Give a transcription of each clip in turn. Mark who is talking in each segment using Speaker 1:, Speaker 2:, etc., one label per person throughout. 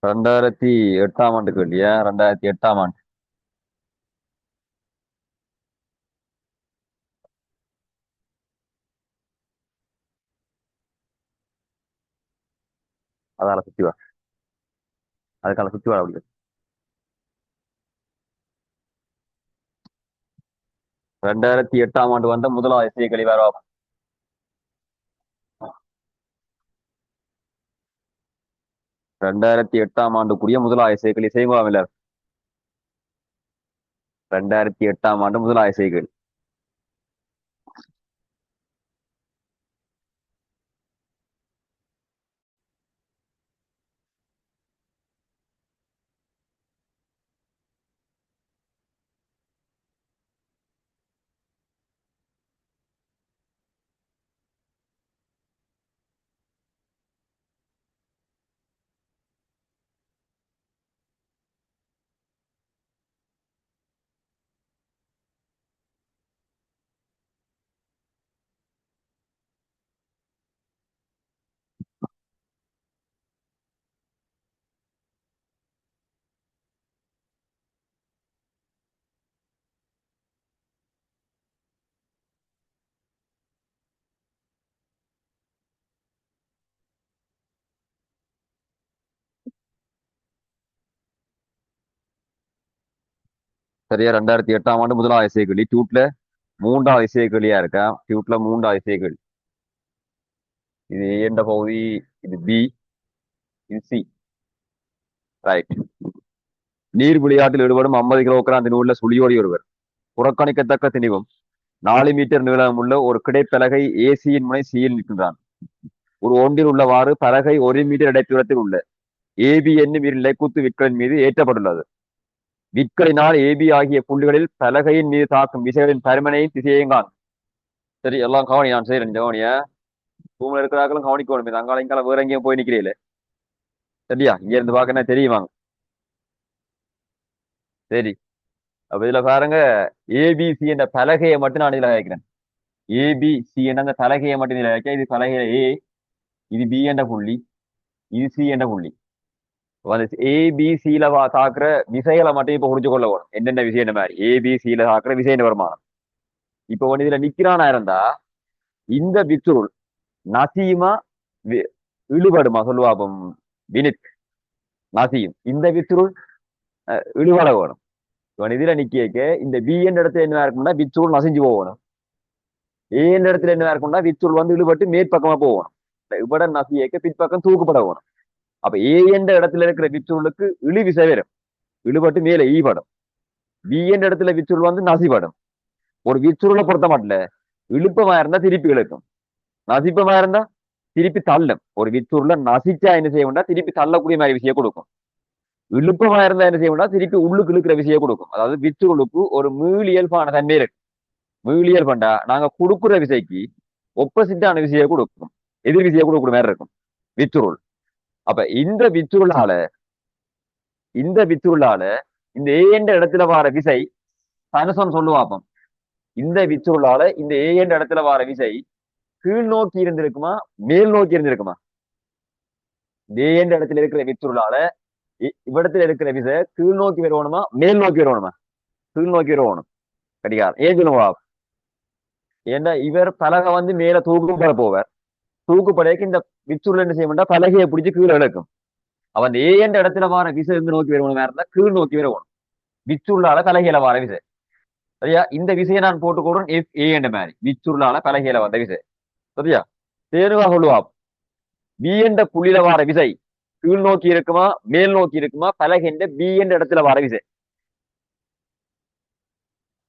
Speaker 1: 2008 இல்லையா? 2008 அதால சுத்தி வா. அதுக்கான சுத்தி வர அப்படி. 2008 வந்த முதலாவது இசை கழிவாரா? 2008 முதலாவது இசைகள் இசைமுகாமில். 2008 முதலாவது இசைகள். சரியா? 2008 முதலாவது இசைகளி டியூட்ல மூன்றாவது இசைகளியா இருக்கா? டியூட்ல மூன்றாவது இசைகள். இது ஏ என்ற பகுதி, இது பி, இது சி. ரைட். நீர் விளையாட்டில் ஈடுபடும் 50 கிலோகிராம் திணிவுள்ள சுழியோடி ஒருவர். புறக்கணிக்கத்தக்க திணிவும் 4 மீட்டர் நீளமுள்ள ஒரு கிடைப்பலகை ஏசியின் முனை சியில் நிற்கின்றான். ஒரு ஒன்றில் உள்ளவாறு பலகை 1 மீட்டர் இடைத்தூரத்தில் உள்ள ஏபி என்னும் இரு நிலைக்குத்து விற்களின் மீது ஏற்றப்பட்டுள்ளது. விற்களினால் ஏபி ஆகிய புள்ளிகளில் பலகையின் மீது தாக்கும் விசைகளின் பருமனையும் திசையையும் காணும். சரி, எல்லாம் கவனி. நான் செய்யறேன் கவனிய. ரூம்ல இருக்கிறார்களும் கவனிக்கணும். இது அங்கால இங்கால வேற எங்கேயும் போய் நிக்கிறீங்களே. சரியா? இங்க இருந்து பார்க்க என்ன தெரியுமாங்க? சரி. அப்ப இதுல பாருங்க, ஏபிசி என்ற பலகையை மட்டும் நான் இதுல வைக்கிறேன். ஏபிசி என்ற அந்த பலகையை மட்டும் இதுல வைக்க. இது பலகையில ஏ, இது பி என்ற புள்ளி, இது சி என்ற புள்ளி. ஏபிசியில தாக்குற விசைகளை மட்டும் இப்ப புரிஞ்சு கொள்ள வேணும். என்னென்ன விஷயம் என்ன மாதிரி ஏபிசியில தாக்குற விசை வருமானம். இப்ப ஒண்ணு இதுல நிக்கிறானா இருந்தா இந்த வித்துருள் நசியுமா இழுபடுமா சொல்லுவா. அப்ப வினித் நசியும் இந்த வித்துருள் இழுபட வேணும். இதுல நிக்க இந்த பி என்ற இடத்துல என்ன இருக்கும்னா வித்துருள் நசிஞ்சு போகணும். ஏ என்ற இடத்துல என்ன இருக்கும்னா வித்துருள் வந்து இழுபட்டு மேற்பக்கமா போகணும். இவ்வட நசியக்க பிற்பக்கம் தூக்கப்பட வேணும். அப்ப ஏ என்ற இடத்துல இருக்கிற வித்துருளுக்கு இழு விசை வரும். இழுபட்டு மேல ஈபடும். பி என்ற இடத்துல வித்துருள் வந்து நசிபடும். ஒரு வித்துருளை பொறுத்த மட்டும் இழுப்பமா இருந்தா திருப்பி இழுக்கும், நசிப்பமா இருந்தா திருப்பி தள்ளும். ஒரு வித்துருள நசிச்சா என்ன செய்யணும்னா திருப்பி தள்ளக்கூடிய மாதிரி விஷயம் கொடுக்கும். இழுப்பமா இருந்தா என்ன செய்யணும்னா திருப்பி உள்ளுக்கு இழுக்கிற விஷயம் கொடுக்கும். அதாவது வித்துருளுக்கு ஒரு மீளியல்பான தன்மை இருக்கு. மீளியல் பண்டா நாங்க கொடுக்குற விசைக்கு ஒப்போசிட்டான விசையை கொடுக்கும், எதிர் விசையை கொடுக்குற மாதிரி இருக்கும் வித்துருள். அப்ப இந்த வித்துருளால இந்த ஏ என்ற இடத்துல வார விசை தனுசம் சொல்லுவாப்பம். இந்த வித்துருளால இந்த ஏ என்ற இடத்துல வார விசை கீழ் நோக்கி இருந்திருக்குமா மேல் நோக்கி இருந்திருக்குமா? ஏ என்ற இடத்துல இருக்கிற வித்துருளால இவ்விடத்துல இருக்கிற விசை கீழ் நோக்கி வருவணுமா மேல் நோக்கி வருவணுமா? கீழ் நோக்கி வருவணும். கடிகாரம் ஏன் சொல்லுவா? ஏன்னா இவர் பலகை வந்து மேல தூக்குப்பட போவார். தூக்குப்படைக்கு இந்த வித்துருள் என்ன செய்ய பலகையை பிடிச்சி கீழே இழக்கும். அவன் ஏ என்ற இடத்துல வார விசை இருந்து நோக்கி வருவணும், வேற இருந்தா கீழ் நோக்கி வருவணும். வித்துருளால பலகையில வார விசை. சரியா? இந்த விசையை நான் போட்டுக்கொள்றேன் எஃப் ஏ என்ற மாதிரி. வித்துருளால பலகையில வந்த விசை. சரியா? தேர்வா சொல்லுவா. பி என்ற புள்ளியில வார விசை கீழ் நோக்கி இருக்குமா மேல் நோக்கி இருக்குமா? பலகின்ற பி என்ற இடத்துல வார விசை.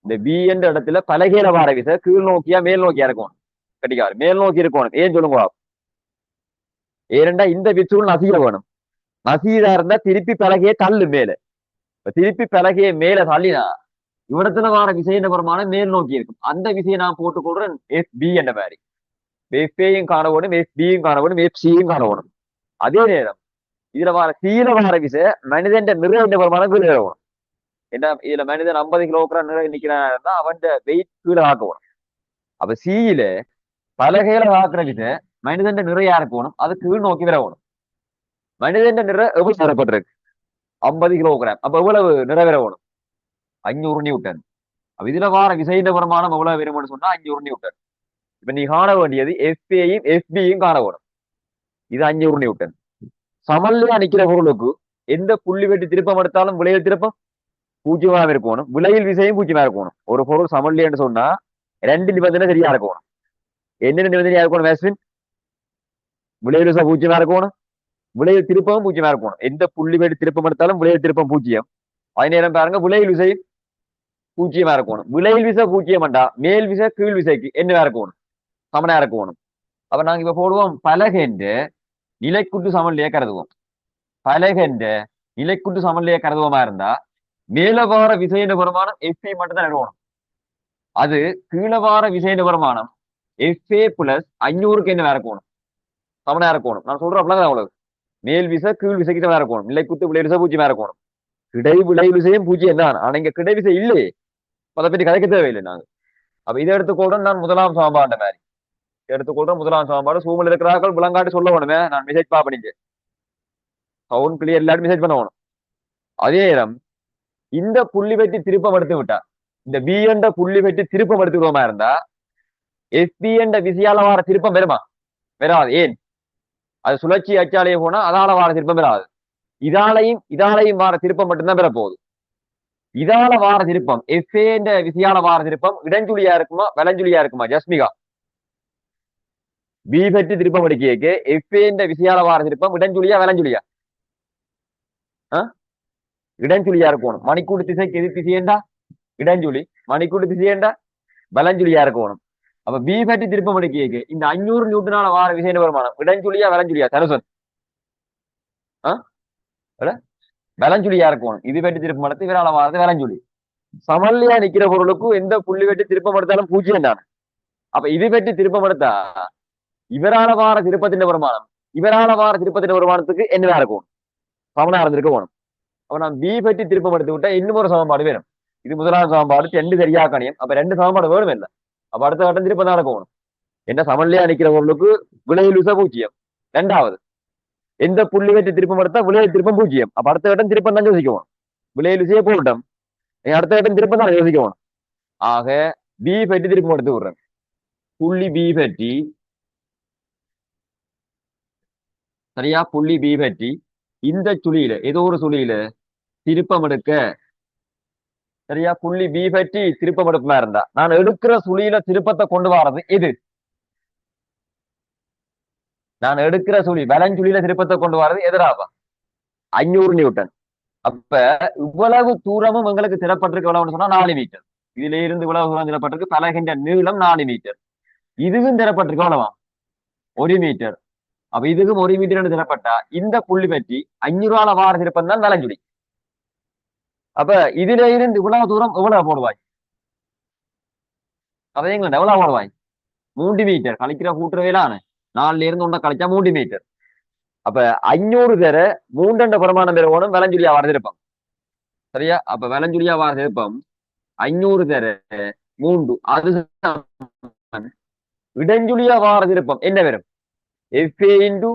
Speaker 1: இந்த பி என்ற இடத்துல பலகையில வார விசை கீழ் நோக்கியா மேல் நோக்கியா இருக்கும்? கட்டிக்காரு மேல் நோக்கி இருக்கணும். ஏன் சொல்லுங்க? ஏனென்றா இந்த வித்துருள் நசீர வேணும். நசீரா இருந்தா திருப்பி பலகையை தள்ளு மேல. திருப்பி பலகையை மேல தள்ளினா இவ்விடத்துல வார விசையின் பிரமாணம் மேல் நோக்கி இருக்கும். அந்த விசையை நான் போட்டுக்கொள்றேன் எஃப் பி என்ற மாதிரி. எஃப் ஏயும் காண வேணும், எஃப் பியும் காண வேணும், எஃப் சியும் காண வேணும். அதே நேரம் இதுல வார சீல வார விசை மனிதன் நிறை என்ற பிரமாணம் கீழே வேணும். என்ன இதுல மனிதன் 50 கிலோகிராம் நிறை நிக்கிறான், அவன் வெயிட் கீழே ஆக்கணும். அப்ப சீயில பலகையில ஆக்குற விசை மனிதன் நிறைய இருக்கணும், அது கீழ் நோக்கி வரணும். மனிதன் நிறை எவ்வளவு தரப்பட்டிருக்கு? 50 கிலோகிராம். அப்ப எவ்வளவு நிறைவேற வேணும்? 500 நியூட்டன். அப்ப இதுல வார விசையின் பிரமாணம் எவ்வளவு வரும்னு சொன்னா 500 நியூட்டன். இப்ப நீ காண வேண்டியது எஃப்ஏயும் எஃபியும் காண வேணும். இது 500 நியூட்டன். சமல்லையா நிக்கிற பொருளுக்கு எந்த புள்ளி வெட்டி திருப்பம் எடுத்தாலும் விளையில் திருப்பம் பூஜ்ஜியமாக இருக்கணும். விலையில் விசையும் பூஜ்ஜியமா இருக்கணும். ஒரு பொருள் சமல்லைன்னு சொன்னா ரெண்டு நிபந்தனை சரியா இருக்கணும். என்னென்ன நிபந்தனையா இருக்கணும் மேஸ்வின்? விலையில் விசை பூஜ்ஜியமா இருக்கணும். விலையில் திருப்பமும் பூஜ்ஜியமா இருக்கணும். எந்த புள்ளி வெட்டி திருப்பம் எடுத்தாலும் விலையில் திருப்பம் பூஜ்ஜியம். அதே நேரம் பாருங்க விலையில் விசை பூஜ்ஜியமா இருக்கணும். விலையில் விசை பூஜ்ஜியம்டா மேல் விசை கீழ் விசைக்கு என்னவா இருக்கணும்? சமனா இருக்கணும். அப்ப நாங்க இப்ப போடுவோம் பலகென்ற நிலைக்குட்டு சமநிலையை கருதுவோம். பலகென்ற நிலைக்குட்டு சமநிலையை கருதுவோமா இருந்தா மேலவார விசையின் பெருமானம் எஃப்ஏ மட்டும் தான் எழுதணும். அது கீழவார விசையின் பெருமானம் எஃப்ஏ பிளஸ் 500க்கு என்ன இருக்கணும்? சமனா இருக்கணும். நான் சொல்றேன் அப்படின்னா அவ்வளவு. மேல் விசை கீழ் விசைக்கு தான் இருக்கணும். நிலைக்குத்து விளை விசை பூஜ்ஜியமா இருக்கணும். கிடை விளை விசையும் பூஜ்ஜியம் தான். ஆனா இங்க கிடை விசை இல்லையே. அதை பற்றி கதைக்க தேவையில்லை நாங்க. அப்ப இதை எடுத்துக்கொள்றேன் நான் முதலாம் சமன்பாடு மாதிரி எடுத்துக்கொள்றேன். முதலாம் சமன்பாடு சூழல் இருக்கிறார்கள் விளங்காட்டி சொல்ல வேணுமே. நான் மெசேஜ் பாப்பீங்க சவுண்ட் கிளியர் இல்லாட்டி மெசேஜ் பண்ண வேணும். அதே நேரம் இந்த புள்ளி வெட்டி திருப்பம் எடுத்து விட்டா இந்த பி என்ற புள்ளி வெட்டி திருப்பம் எடுத்துக்கிறோமா இருந்தா எஃபி என்ற விசையால வார திருப்பம் வருமா? வராது. ஏன்? அது சுழற்சி அச்சாலேயே போனா அதால வார திருப்பம் வராது. இதாலையும் வார திருப்பம் மட்டும்தான் பெற போகுது. இதால வார திருப்பம் எஃப்ஏ என்ற விசையால வார திருப்பம் இடஞ்சுழியா இருக்குமா வலஞ்சுழியா இருக்குமா? ஜஸ்மிகா, பி பெற்று திருப்பம் எடுக்க எஃப்ஏ என்ற விசையால வார திருப்பம் இடஞ்சுழியா வலஞ்சுழியா? இடஞ்சுழியா இருக்கணும். மணிக்கூடு திசைக்கு எது திசையண்டா? இடஞ்சுழி. மணிக்கூடு திசையண்டா வலஞ்சுழியா இருக்கணும். அப்ப பி பற்றி திருப்பம் எடுக்க இந்த 500 நியூட்டனால வார விசையின் வருமானம் இடஞ்சுழியா வலஞ்சுழியா? தனுசன் வலஞ்சுழியா இருக்கணும். இது வெட்டி திருப்பம் எடுத்து இவரால வாரது வலஞ்சுழி. சமல்லையா நிக்கிற பொருளுக்கு எந்த புள்ளி வெட்டி திருப்பம் எடுத்தாலும் பூஜ்ஜியம் தானே. அப்ப இது வெட்டி திருப்பம் எடுத்தா இவரால வார திருப்பத்தின் வருமானம் இவரால வார திருப்பத்தின் வருமானத்துக்கு என்னவா இருக்கும்? சமனா இருந்திருக்க போகணும். அப்ப நான் பி பற்றி திருப்பம் எடுத்து விட்டா இன்னும் ஒரு சமன்பாடு வேணும். இது முதலாம் சமன்பாடு ரெண்டு சரியா கணியம். அப்ப ரெண்டு சமன்பாடு வேணும் இல்லை. அப்ப அடுத்த கட்டம் திருப்பம் தான் போகணும். என்ன சமன்லையா நிக்கிற பொருளுக்கு விலையில் விசை பூஜ்ஜியம். ரெண்டாவது எந்த புள்ளி வெற்றி திருப்பம் எடுத்தா விலையில் திருப்பம் பூஜ்ஜியம். அப்ப அடுத்த கட்டம் திருப்பம் தான் யோசிக்கணும். விலையில் விசையை போட்டோம். அடுத்த கட்டம் திருப்பம் தான் யோசிக்கணும். ஆக பி பற்றி திருப்பம் எடுத்து விடுறேன். புள்ளி பி பற்றி சரியா? புள்ளி பி பற்றி இந்த சுழியில ஏதோ ஒரு சுழியில திருப்பம் எடுக்க சரியா? புள்ளி பி பற்றி திருப்பம் எடுப்புமா இருந்தா நான் எடுக்கிற சுழியில திருப்பத்தை கொண்டு வர்றது எது? நான் எடுக்கிற சுழி வலஞ்சுழியில திருப்பத்தை கொண்டு வர்றது எதிராகும் 500 நியூட்டன். அப்ப இவ்வளவு தூரமும் எங்களுக்கு திறப்பட்டிருக்கு எவ்வளவுன்னு சொன்னா 4 மீட்டர். இதுல இருந்து இவ்வளவு தூரம் திறப்பட்டிருக்கு. பலகின்ற நீளம் 4 மீட்டர். இதுவும் திறப்பட்டிருக்கு எவ்வளவா? 1 மீட்டர். அப்ப இதுக்கும் 1 மீட்டர் திறப்பட்டா இந்த புள்ளி பற்றி 500 வார திருப்பம் தான் வலஞ்சுழி. அப்ப இதுல இருந்து இவ்வளவு தூரம் எவ்வளவு போடுவாய்? அதையும் எவ்வளவு போடுவாய்? 3 மீட்டர். கழிக்கிற கூட்டுறவையிலான 4ல இருந்து ஒன்றை கழிச்சா 3 மீட்டர். அப்ப 500 தர 3 பிரமாணம் பெறவோனும் வலஞ்சுழியா வார திருப்பம். சரியா? அப்ப வலஞ்சுழியா வார திருப்பம் 500 தர 3 அது இடஞ்சுழியா வார திருப்பம் என்ன வரும்? எஃப்ஏ இன்டு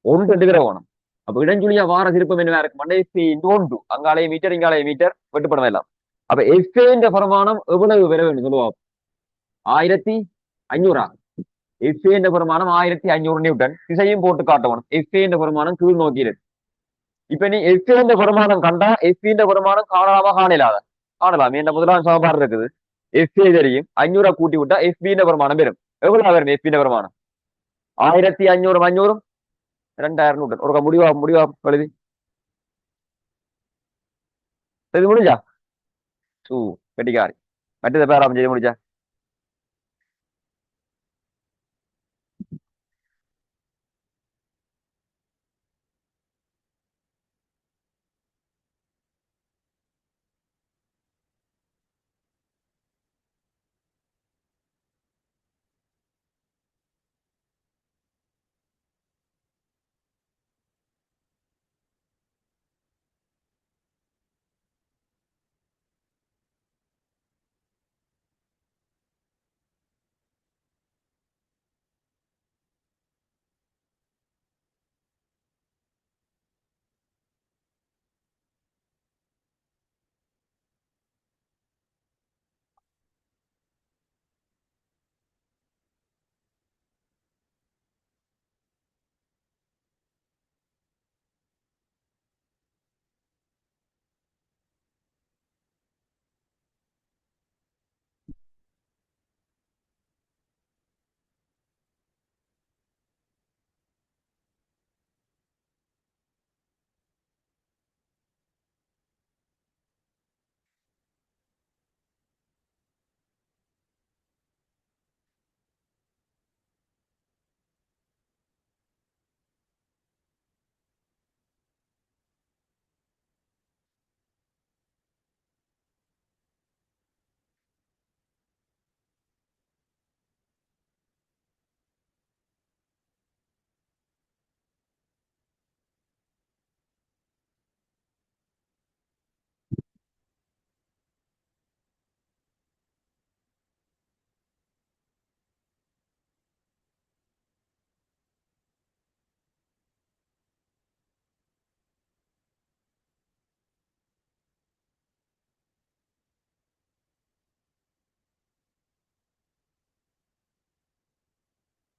Speaker 1: 1 பேர வேணும். அப்ப இடஞ்சுழியா வார திருப்பம் என்ன இருக்கும்? FA into 1. அங்காலே மீட்டர் இங்காலே மீட்டர் வெட்டுப்படம் எல்லாம். அப்ப எஃப்ஏ என்ற பிரமாணம் எவ்வளவு பெற வேண்டும் சொல்லுவோம்? 1500. எஃப்ஏ என்ற பிரமாணம் 1500 நியூட்டன். திசையும் போட்டு காட்டணும். எஃப்ஏ என்ற பிரமாணம் கீழ் நோக்கி இருக்கு. இப்ப நீ எஃப்ஏ என்ற பிரமாணம் கண்டா எஃப்ஏ என்ற பிரமாணம் காணலாமா காணலாத? காணலாம். என்ற முதலாம் சமன்பாடு இருக்குது. எஃப்ஏ தெரியும். 500 கூட்டி விட்டா எஃபி என்ற பிரமாணம் வரும். எவ்வளவு வரும் எஃபி என்ற பிரமாணம்? 1500 500 2000 நியூட்டன். ஒரு முடிவா எழுதி இது முடிஞ்சா வெட்டிக்காரி மற்றது பேராம செய்து முடிச்சா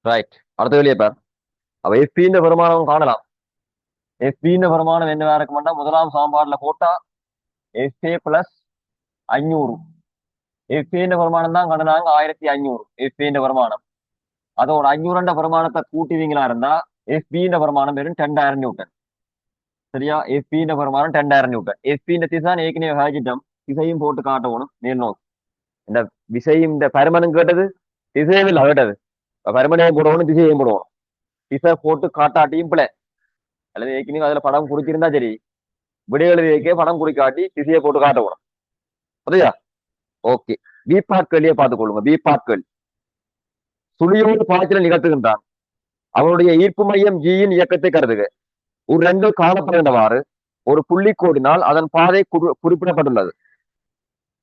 Speaker 1: ரைட். அடுத்த வெளியே பார். அப்ப எஃபியின் வருமானம் காணலாம். எஃபியின் வருமானம் என்னவா இருக்கும்னா முதலாம் சமன்பாடுல போட்டா எஃப்ஏ பிளஸ் 500. எஃபியின் வருமானம் தான் கண்டனாங்க 1500 எஃபியின் வருமானம். அதோட 500 வருமானத்தை கூட்டுவீங்களா இருந்தா எஃபியின் வருமானம் வெறும் 10,000 நியூட்டன். சரியா? எஃபியின் வருமானம் 10,000 நியூட்டன். எஃபியின் திசான் ஏற்கனவே ஹாஜிட்டம். திசையும் போட்டு காட்டணும் மேல் நோக்கி. இந்த விசையும் இந்த பருமனும் கேட்டது திசையும் இல்லை கேட்டது. பருமனையும் போடணும் திசையையும் போடணும். திசை போட்டு காட்டாட்டியும் பிள்ளை அல்லது ஏற்கனவே அதுல படம் குறிச்சிருந்தா சரி, விடையெழுதி வைக்க படம் குறிக்காட்டி திசையை போட்டு காட்டணும். சரியா? ஓகே. பி பாட்கள்லயே பார்த்துக் கொள்ளுங்க. பி பாட்கள் சுழியோடு பாய்ச்சலை நிகழ்த்துகின்றான். அவனுடைய ஈர்ப்பு மையம் ஜியின் இயக்கத்தை கருதுக. ஒரு ரெண்டு காணப்படுகின்றவாறு ஒரு புள்ளி கோடினால் அதன் பாதை குறிப்பிடப்பட்டுள்ளது.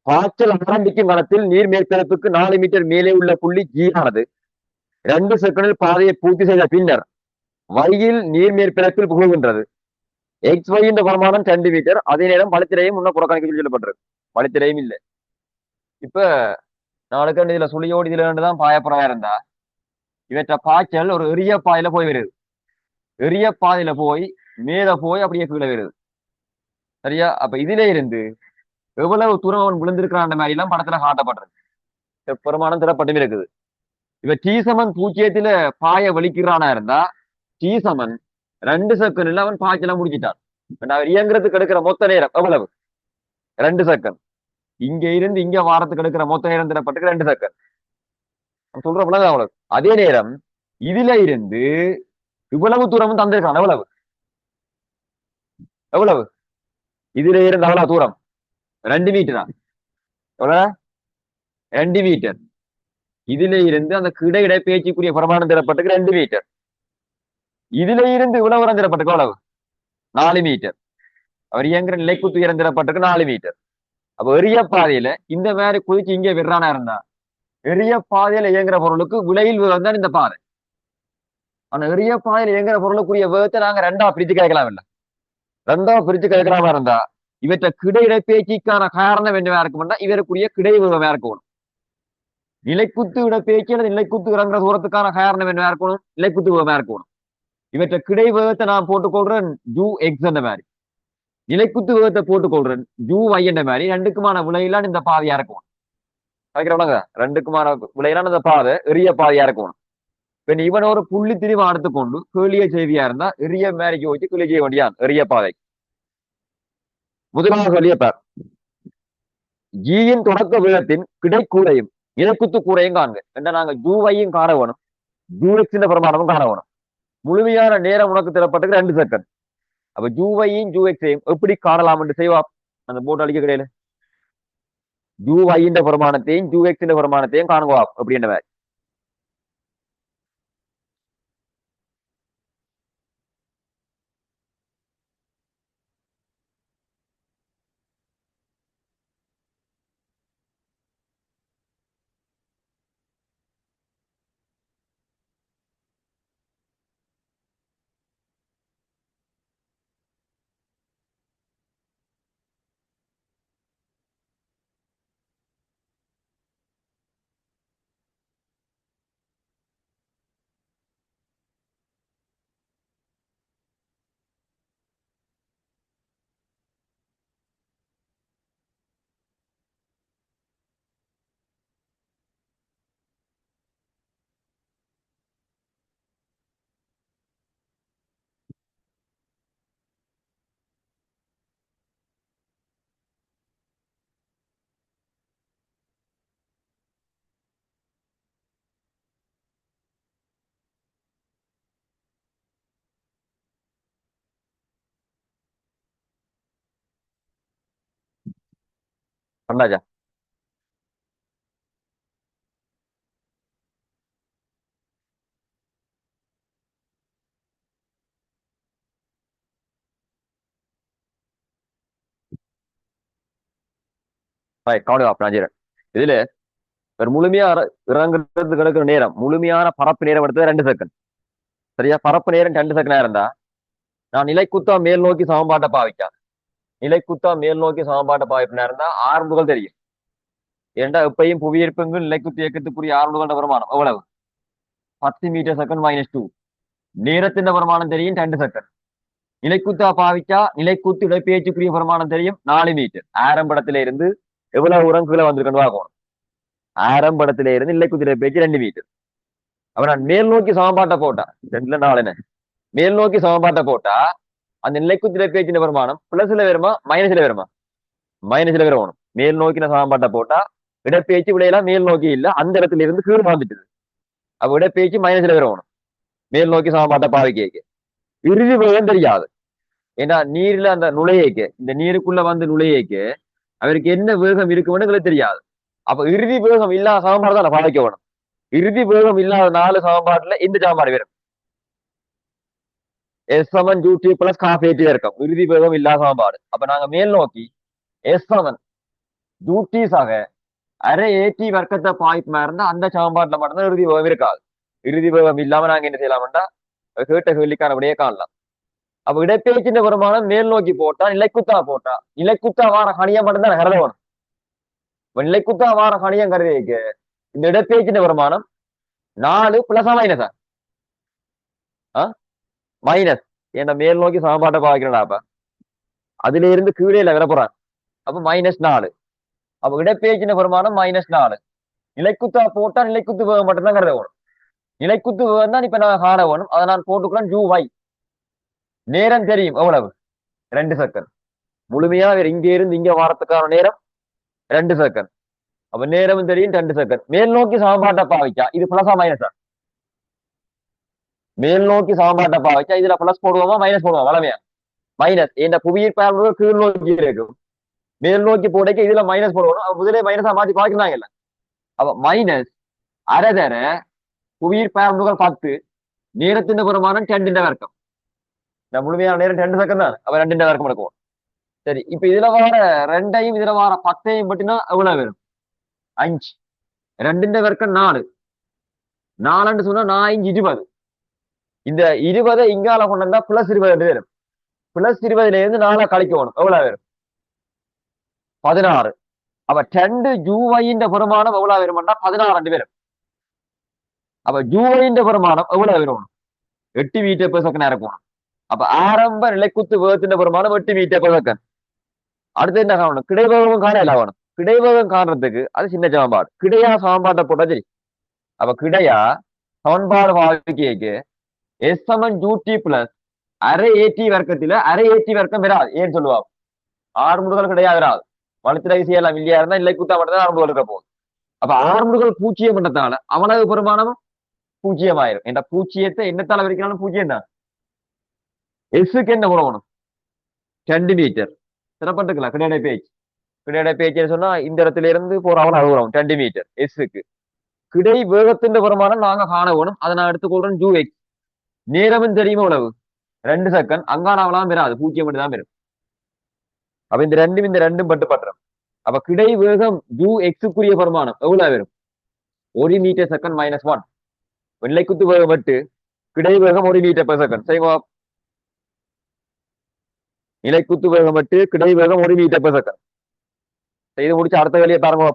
Speaker 1: பாய்ச்சல் ஆரம்பிக்கும் காலத்தில் நீர் மேற்பரப்புக்கு 4 மீட்டர் மேலே உள்ள புள்ளி ஜி ஆனது 2 செகண்டில் பாதையை பூர்த்தி செய்த பின்னர் வழியில் நீர் மேற்பரப்பில் புகுகின்றது. எக்ஸ் ஒய் இந்த வருமானம் 2 மீட்டர். அதே நேரம் வழித்திரையும் முன்ன புறக்கணிக்க சொல்லப்பட்டிருக்கு. வழித்திரையும் இல்லை. இப்ப நாளுக்கு இதுல சுழியோடு இதுல தான் பாயப்புறாயா இருந்தா இவற்ற பாய்ச்சல் ஒரு எரிய பாதையில போய் வருது. எரிய பாதையில போய் மேல போய் அப்படியே கீழே வருது. சரியா? அப்ப இதுல இருந்து எவ்வளவு தூரம் அவன் விழுந்திருக்கிறான் மாதிரி எல்லாம் படத்துல காட்டப்படுறது பெருமானம் தரப்பட்டும் இருக்குது. இப்ப டீசமன் பூச்சியத்துல பாய வலிக்கிறானா இருந்தா டீசமன் 2 செகண்ட்ல அவன் பாய்ச்சல முடிச்சிட்டான். அவர் இயங்குறதுக்கு எடுக்கிற மொத்த நேரம் எவ்வளவு? 2 செகண்ட். இங்க இருந்து இங்க வாரத்துக்கு எடுக்கிற மொத்த நேரம் தரப்பட்டுக்கு 2 செகண்ட். சொல்ற பிள்ளை அவ்வளவு. அதே நேரம் இதுல இருந்து இவ்வளவு தூரம் தந்திருக்கான். எவ்வளவு? எவ்வளவு? இதுல இருந்து அவ்வளவு தூரம் 2 மீட்டரா? எவ்வளவு? 2 மீட்டர். இதுல இருந்து அந்த கிடை பேச்சுக்குரிய பிரமாணம் தரப்பட்டுக்கு 2 மீட்டர். இதுல இருந்து இவ்வளவு உரம் தரப்பட்டுக்கு எவ்வளவு? 4 மீட்டர். அவர் இயங்குற நிலைக்குத்து உயரம் தரப்பட்டுக்கு 4 மீட்டர். அப்ப எரிய பாதையில இந்த மாதிரி குதிச்சு இங்க விடுறானா இருந்தா எரிய பாதையில இயங்குற பொருளுக்கு விலையில் தான் இந்த பாதை. ஆனா எரிய பாதையில இயங்குற பொருளுக்குரிய வேகத்தை நாங்க 2ஆ பிரிச்சு கேட்கலாம். இல்ல 2ஆ பிரிச்சு கேட்கலாமா இருந்தா இவற்றை கிடை பேச்சுக்கான காரணம் என்னவா இருக்கும்னா இவருக்குரிய கிடை வேகமா இருக்கணும். நிலைக்குத்து இடப்பேச்சு அல்லது நிலைக்குத்து இறங்குற தூரத்துக்கான காரணம் என்னவா இருக்கணும்? நிலைக்குத்து வேகமா இருக்கணும். இவற்றை கிடை வேகத்தை நான் போட்டுக்கொள்றேன் ஜூ எக்ஸ் என்ற மாதிரி, நிலைக்குத்து வேகத்தை போட்டுக்கொள்றேன் ஜூ ஒய் என்ற மாதிரி. 2க்குமான விலையிலான இந்த பாதையா இருக்கணும். வைக்கிறவங்க 2க்குமான விலையிலான இந்த பாதை எரிய பாதையா இருக்கணும். இப்ப இவன் ஒரு புள்ளி திரிவா எடுத்துக்கொண்டு கேளிய செய்தியா இருந்தா எரிய மேரிக்கு வச்சு கேள்வி செய்ய வேண்டியான் எரிய பாதை. முதலாக சொல்லியப்பார் ஜியின் தொடக்க வேகத்தின் கிடைக்கூடையும் நிலைக்குத்து கூறையும் காண்க என்ற நாங்க ஜூவையும் காண வேணும், ஜூஎக்ஸின் பிரமாணமும் காண வேணும். முழுமையான நேரம் உனக்கு தரப்பட்டது 2 செகண்ட். அப்ப ஜூவையும் ஜூஎக்ஸையும் எப்படி காணலாம் என்று செய்வா அந்த போட்டு அழிக்க கிடையாது. ஜூவையின் பிரமாணத்தையும் ஜூஎக்ஸின் பிரமாணத்தையும் காணுவா அப்படின்ற மாதிரி. கண்டாச்சா? கவனிப்பா. இதுல ஒரு முழுமையா இறங்குறது கிடக்கிற நேரம் முழுமையான பரப்பு நேரம் எடுத்தது 2 செகண்ட். சரியா? பரப்பு நேரம் 2 செகண்ட் இருந்தா நான் நிலைக்குத்தா மேல் நோக்கி சமன்பாட்டை பாவிக்கான். நிலைக்குத்தா மேல் நோக்கி சமன்பாட்டை பாவிப்பினா இருந்தா ஆரம்புகள் தெரியும். ஏண்டா எப்பயும் புவியீர்ப்புங்க நிலைக்குத்து இயக்கத்துக்குரிய ஆரம்புகள வருமானம் எவ்வளவு? 10 மீட்டர் செகண்ட் -2. நேரத்தின் பிரமாணம் தெரியும் 2 செகண்ட். நிலைக்குத்தா பாவிச்சா நிலைக்குத்து இடப்பெயர்ச்சிக்குரிய பிரமாணம் தெரியும் 4 மீட்டர். ஆரம்படத்தில இருந்து எவ்வளவு தூரம் கீழே வந்திருக்கணும் பார்க்கணும். ஆரம்படத்தில இருந்து நிலைக்குத்து இடப்பெயர்ச்சி 2 மீட்டர். அப்ப நான் மேல் நோக்கி சமன்பாட்டை போட்டா 2 ல 4 என்ன மேல் நோக்கி சமன்பாட்டை போட்டா அந்த நிலைக்குத்து இடப்பெயர்ச்சியின் பிரமாணம் பிளஸ்ல வருமா மைனஸ்ல வருமா? மைனஸ்ல வரணும். மேல் நோக்கி நான் சமன்பாட்டை போட்டா இடப்பெயர்ச்சி விடையெல்லாம் மேல் நோக்கி இல்ல, அந்த இடத்துல இருந்து கீழ் வந்துட்டுது. அப்ப இடப்பெயர்ச்சி மைனஸ்ல வரணும் மேல் நோக்கி சமன்பாட்டை பாவிக்க. இறுதி வேகம் தெரியாது. ஏன்னா நீர்ல அந்த நுழையக்கு இந்த நீருக்குள்ள வந்து நுழையக்கு அவருக்கு என்ன வேகம் இருக்குன்னு எங்களுக்கு தெரியாது. அப்ப இறுதி வேகம் இல்லாத சமன்பாடு தான் பாவிக்க வேணும். இறுதி வேகம் இல்லாத 4 சமன்பாட்டுல இந்த சமன்பாடு வரும். எஸ் சமன் யூடி பிளஸ் காஃப் ஏடி இருக்கும் இறுதி வேகம் இல்லாத சமன்பாடு. அப்ப நாங்க மேல் நோக்கி எஸ் சமன் யூடிஸாக அரை ஏடி வர்க்கத்தை பாய்ப்புமா இருந்தா அந்த சமன்பாட்டுல மட்டும்தான் இறுதி வேகம் இருக்காது. இறுதி வேகம் இல்லாம நாங்க என்ன செய்யலாம்டா கேட்ட கேள்விக்கான விடையே காணலாம். அப்ப இடப்பெயர்ச்சியின் வருமானம் மேல் நோக்கி போட்டா நிலைக்குத்தா போட்டா நிலைக்குத்தா வார கணியம் மட்டும்தான் கருத வேணும். நிலைக்குத்தா வார கணியம் கருதிக்கு இந்த இடப்பெயர்ச்சியின் வருமானம் 4 பிளஸா மைனஸா? மைனஸ். ஏன்னா மேல் நோக்கி சமன்பாட்டை பாவிக்கிறா. அப்ப அதுல இருந்து கீழே விட போறான். அப்ப -4. அப்ப இடப்பெயர்ச்சியின் வருமானம் -4. நிலைக்குத்தா போட்டா நிலைக்குத்து வேகம் மட்டும்தான் கருத வேணும். நிலைக்குத்து வேகம் தான் இப்ப நான் காண வேணும். அதை நான் போட்டுக்கலாம் யூ நேரம் தெரியும் எவ்வளவு 2 செகண்ட். முழுமையா இங்க இருந்து இங்க வாரத்துக்கான நேரம் 2 செகண்ட். அப்ப நேரம் தெரியும் 2 செகண்ட். மேல் நோக்கி சமன்பாட்டை பாவிச்சா இது பிளஸா மைனஸா? மேல் நோக்கி சமன்பாட்டை பாவிச்சா இதுல பிளஸ் போடுவோமா மைனஸ் போடுவோமா? வளமையா மைனஸ். ஏன்னா புவியீர் பரப்பு கீழ் நோக்கி இருக்கும். மேல் நோக்கி போடைக்கு இதுல மைனஸ் போடுவோம். முதலே மைனஸா மாத்தி பாக்கிறாங்கல்ல. அப்ப மைனஸ் அரை தர புவியீர் பரப்புகள் 10 நேரத்தின் பிரமாணம் 2 வர்க்கம். முழுமையான நேரம் 2 செகண்ட் தான். அப்ப 2 வர்க்கம் எடுக்கும். சரி, இப்ப இதுல வார 2ஐயும் இதுல வார 10ஐயும் பட்டினா எவ்வளவு வரும்? 5. 2 வர்க்கம் 4. 4 சொன்னா 4 20. இந்த 20 இங்கால கொண்டு வந்தா +20 வரும். +20ல இருந்து 4 கழிக்கணும். எவ்வளவு வரும்? 16. அப்ப 2 ஜூவையின் பெருமானம் எவ்வளவு வரும்னா 16 வரும். அப்ப ஜூவையின் பெருமானம் எவ்வளவு வரும்? 8 மீட்டர்/செகண்ட் இருக்கும். அப்ப ஆரம்ப நிலைக்குத்து வேகத்தின் பெருமானம் 8 மீட்டர்/செகண்ட். அடுத்து என்ன காணணும்? கிடைவேகம் காணல வேணும். கிடைவேகம் காண்றதுக்கு அது சின்ன சமன்பாடு. கிடையா சமன்பாட்டை போட்டா சரி. அப்ப கிடையா சமன்பாடு பாவிக்கு எஸ் சமன் யூடி பிளஸ் அரை ஏடி வர்க்கத்தில அரை ஏடி வர்க்கம் வராது. ஏன்னு சொல்லுவாங்க ஆறுமுடுகள் கிடையாது வராது. வளர்த்திட விஷயம் எல்லாம் இல்லையா இருந்தா நிலைக்குத்தா மட்டும் தான் ஆறுமுடுகள் இருக்க போகுது. அப்ப ஆறுமுடுகள் பூஜ்ஜியம் பண்ணத்தால அவனது பெருமானமும் 0 ஆயிரும். என்ற பூஜ்ஜியத்தை என்னத்தால வரைக்கும் 0 தான். எஸ்ஸுக்கு என்ன போடணும்? 2 மீட்டர். சிறப்பட்டுக்கலாம் கிடையாட பேச்சு. கிடையாட பேச்சுன்னு சொன்னா இந்த இடத்துல இருந்து போற அவன் அழுகுறோம் 2 மீட்டர் எஸ்ஸுக்கு. கிடை வேகத்தின் பெருமானம் நாங்க காண வேணும். அதை நான் எடுத்துக்கொள்றேன் யூஎக்ஸ். நேரமும் தெரியுமா உழவு 2 செகண்ட். அங்கானாவெல்லாம் வராது, 0 மட்டும் தான் வரும். அப்ப இந்த ரெண்டும் பட்டு பட்டுறோம். அப்ப கிடை வேகம் யூ எக்ஸுக்குரிய பெருமானம் எவ்வளவு வரும்? 1 மீட்டர்/செகண்ட் -1. நிலைக்குத்து வேகம் பட்டு கிடை வேகம் 1 மீட்டர்/செகண்ட். சரிங்களா? நிலைக்குத்து வேகம் பட்டு கிடை வேகம் 1 மீட்டர்/செகண்ட். இது முடிச்சு அடுத்த வேலையை பாருங்க.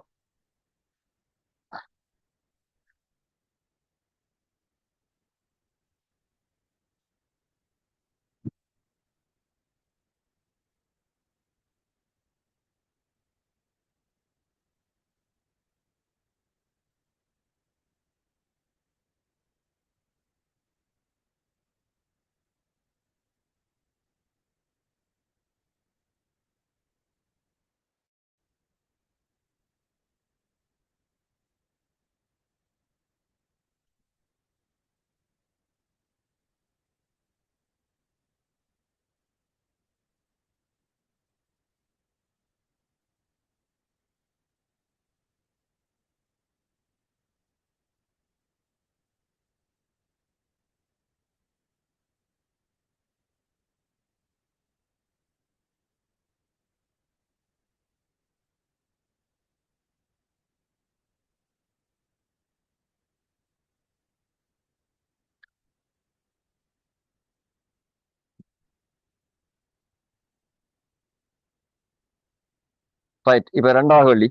Speaker 1: ரைட். இப்ப 2வது கேள்வி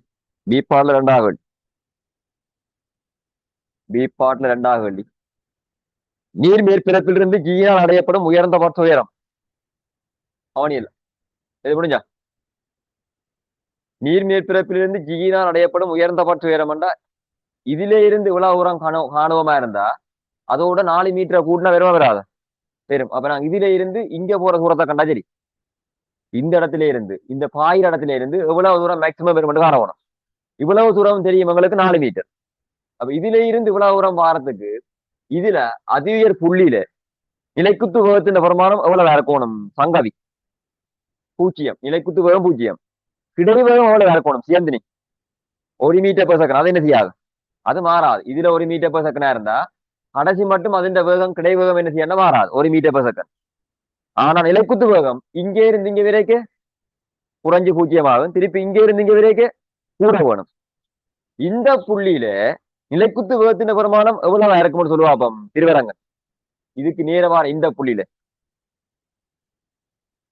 Speaker 1: பி பார்ட்ல 2வது கேள்வி. நீர் மேற்பரப்பிலிருந்து ஜியினால் அடையப்படும் உயர்ந்தபட்ச உயரம். அவனியல் இது முடிஞ்சா? நீர் மேற்பரப்பிலிருந்து ஜியினால் அடையப்படும் உயர்ந்தபட்ச உயரம் என்றா இதுல இருந்து இவ்வளவு உரம் காணுவமா இருந்தா அதோட 4 மீட்டரை கூட்டினா வருமா வராது? வரும். அப்ப நாங்க இதுல இருந்து இங்க போற தூரத்தை கண்டா சரி, இந்த இடத்துல இருந்து இந்த பாயிர இடத்துல இருந்து எவ்வளவு தூரம் மேக்சிமம் வரும் காணணும். இவ்வளவு தூரம் தெரியும் எங்களுக்கு 4 மீட்டர். அப்ப இதுல இருந்து இவ்வளவு தூரம் வாரத்துக்கு இதுல அதிஉயர் புள்ளியில நிலைக்குத்து வேகத்தின் பிரமாணம் எவ்வளவு இருக்கணும்? சங்கவி 0, நிலைக்குத்து வேகம் 0, கிடை வேகம் எவ்வளவு இருக்கணும்? சியந்தினி 1 மீட்டர்/செகண்ட். அது என்ன செய்யாது? அது மாறாது. இதுல 1 மீட்டர்/செகண்டா இருந்தா கடைசி மட்டும் அதிண்ட வேகம் கிடை வேகம் என்ன செய்ய மாறாது, 1 மீட்டர்/செகண்ட். ஆனா நிலைக்குத்து வேகம் இங்கே இருந்து இங்க வரைக்கும் குறைஞ்சு 0 ஆகும். திருப்பி இங்கே இருந்து இங்க வரைக்கும் கூட வேணும். இந்த புள்ளியில நிலைக்குத்து வேகத்தின் பிரமாணம் எவ்வளவு இருக்கும்னு சொல்லுவாப்பம் திருவரங்கன். இதுக்கு நேரமான இந்த புள்ளியில,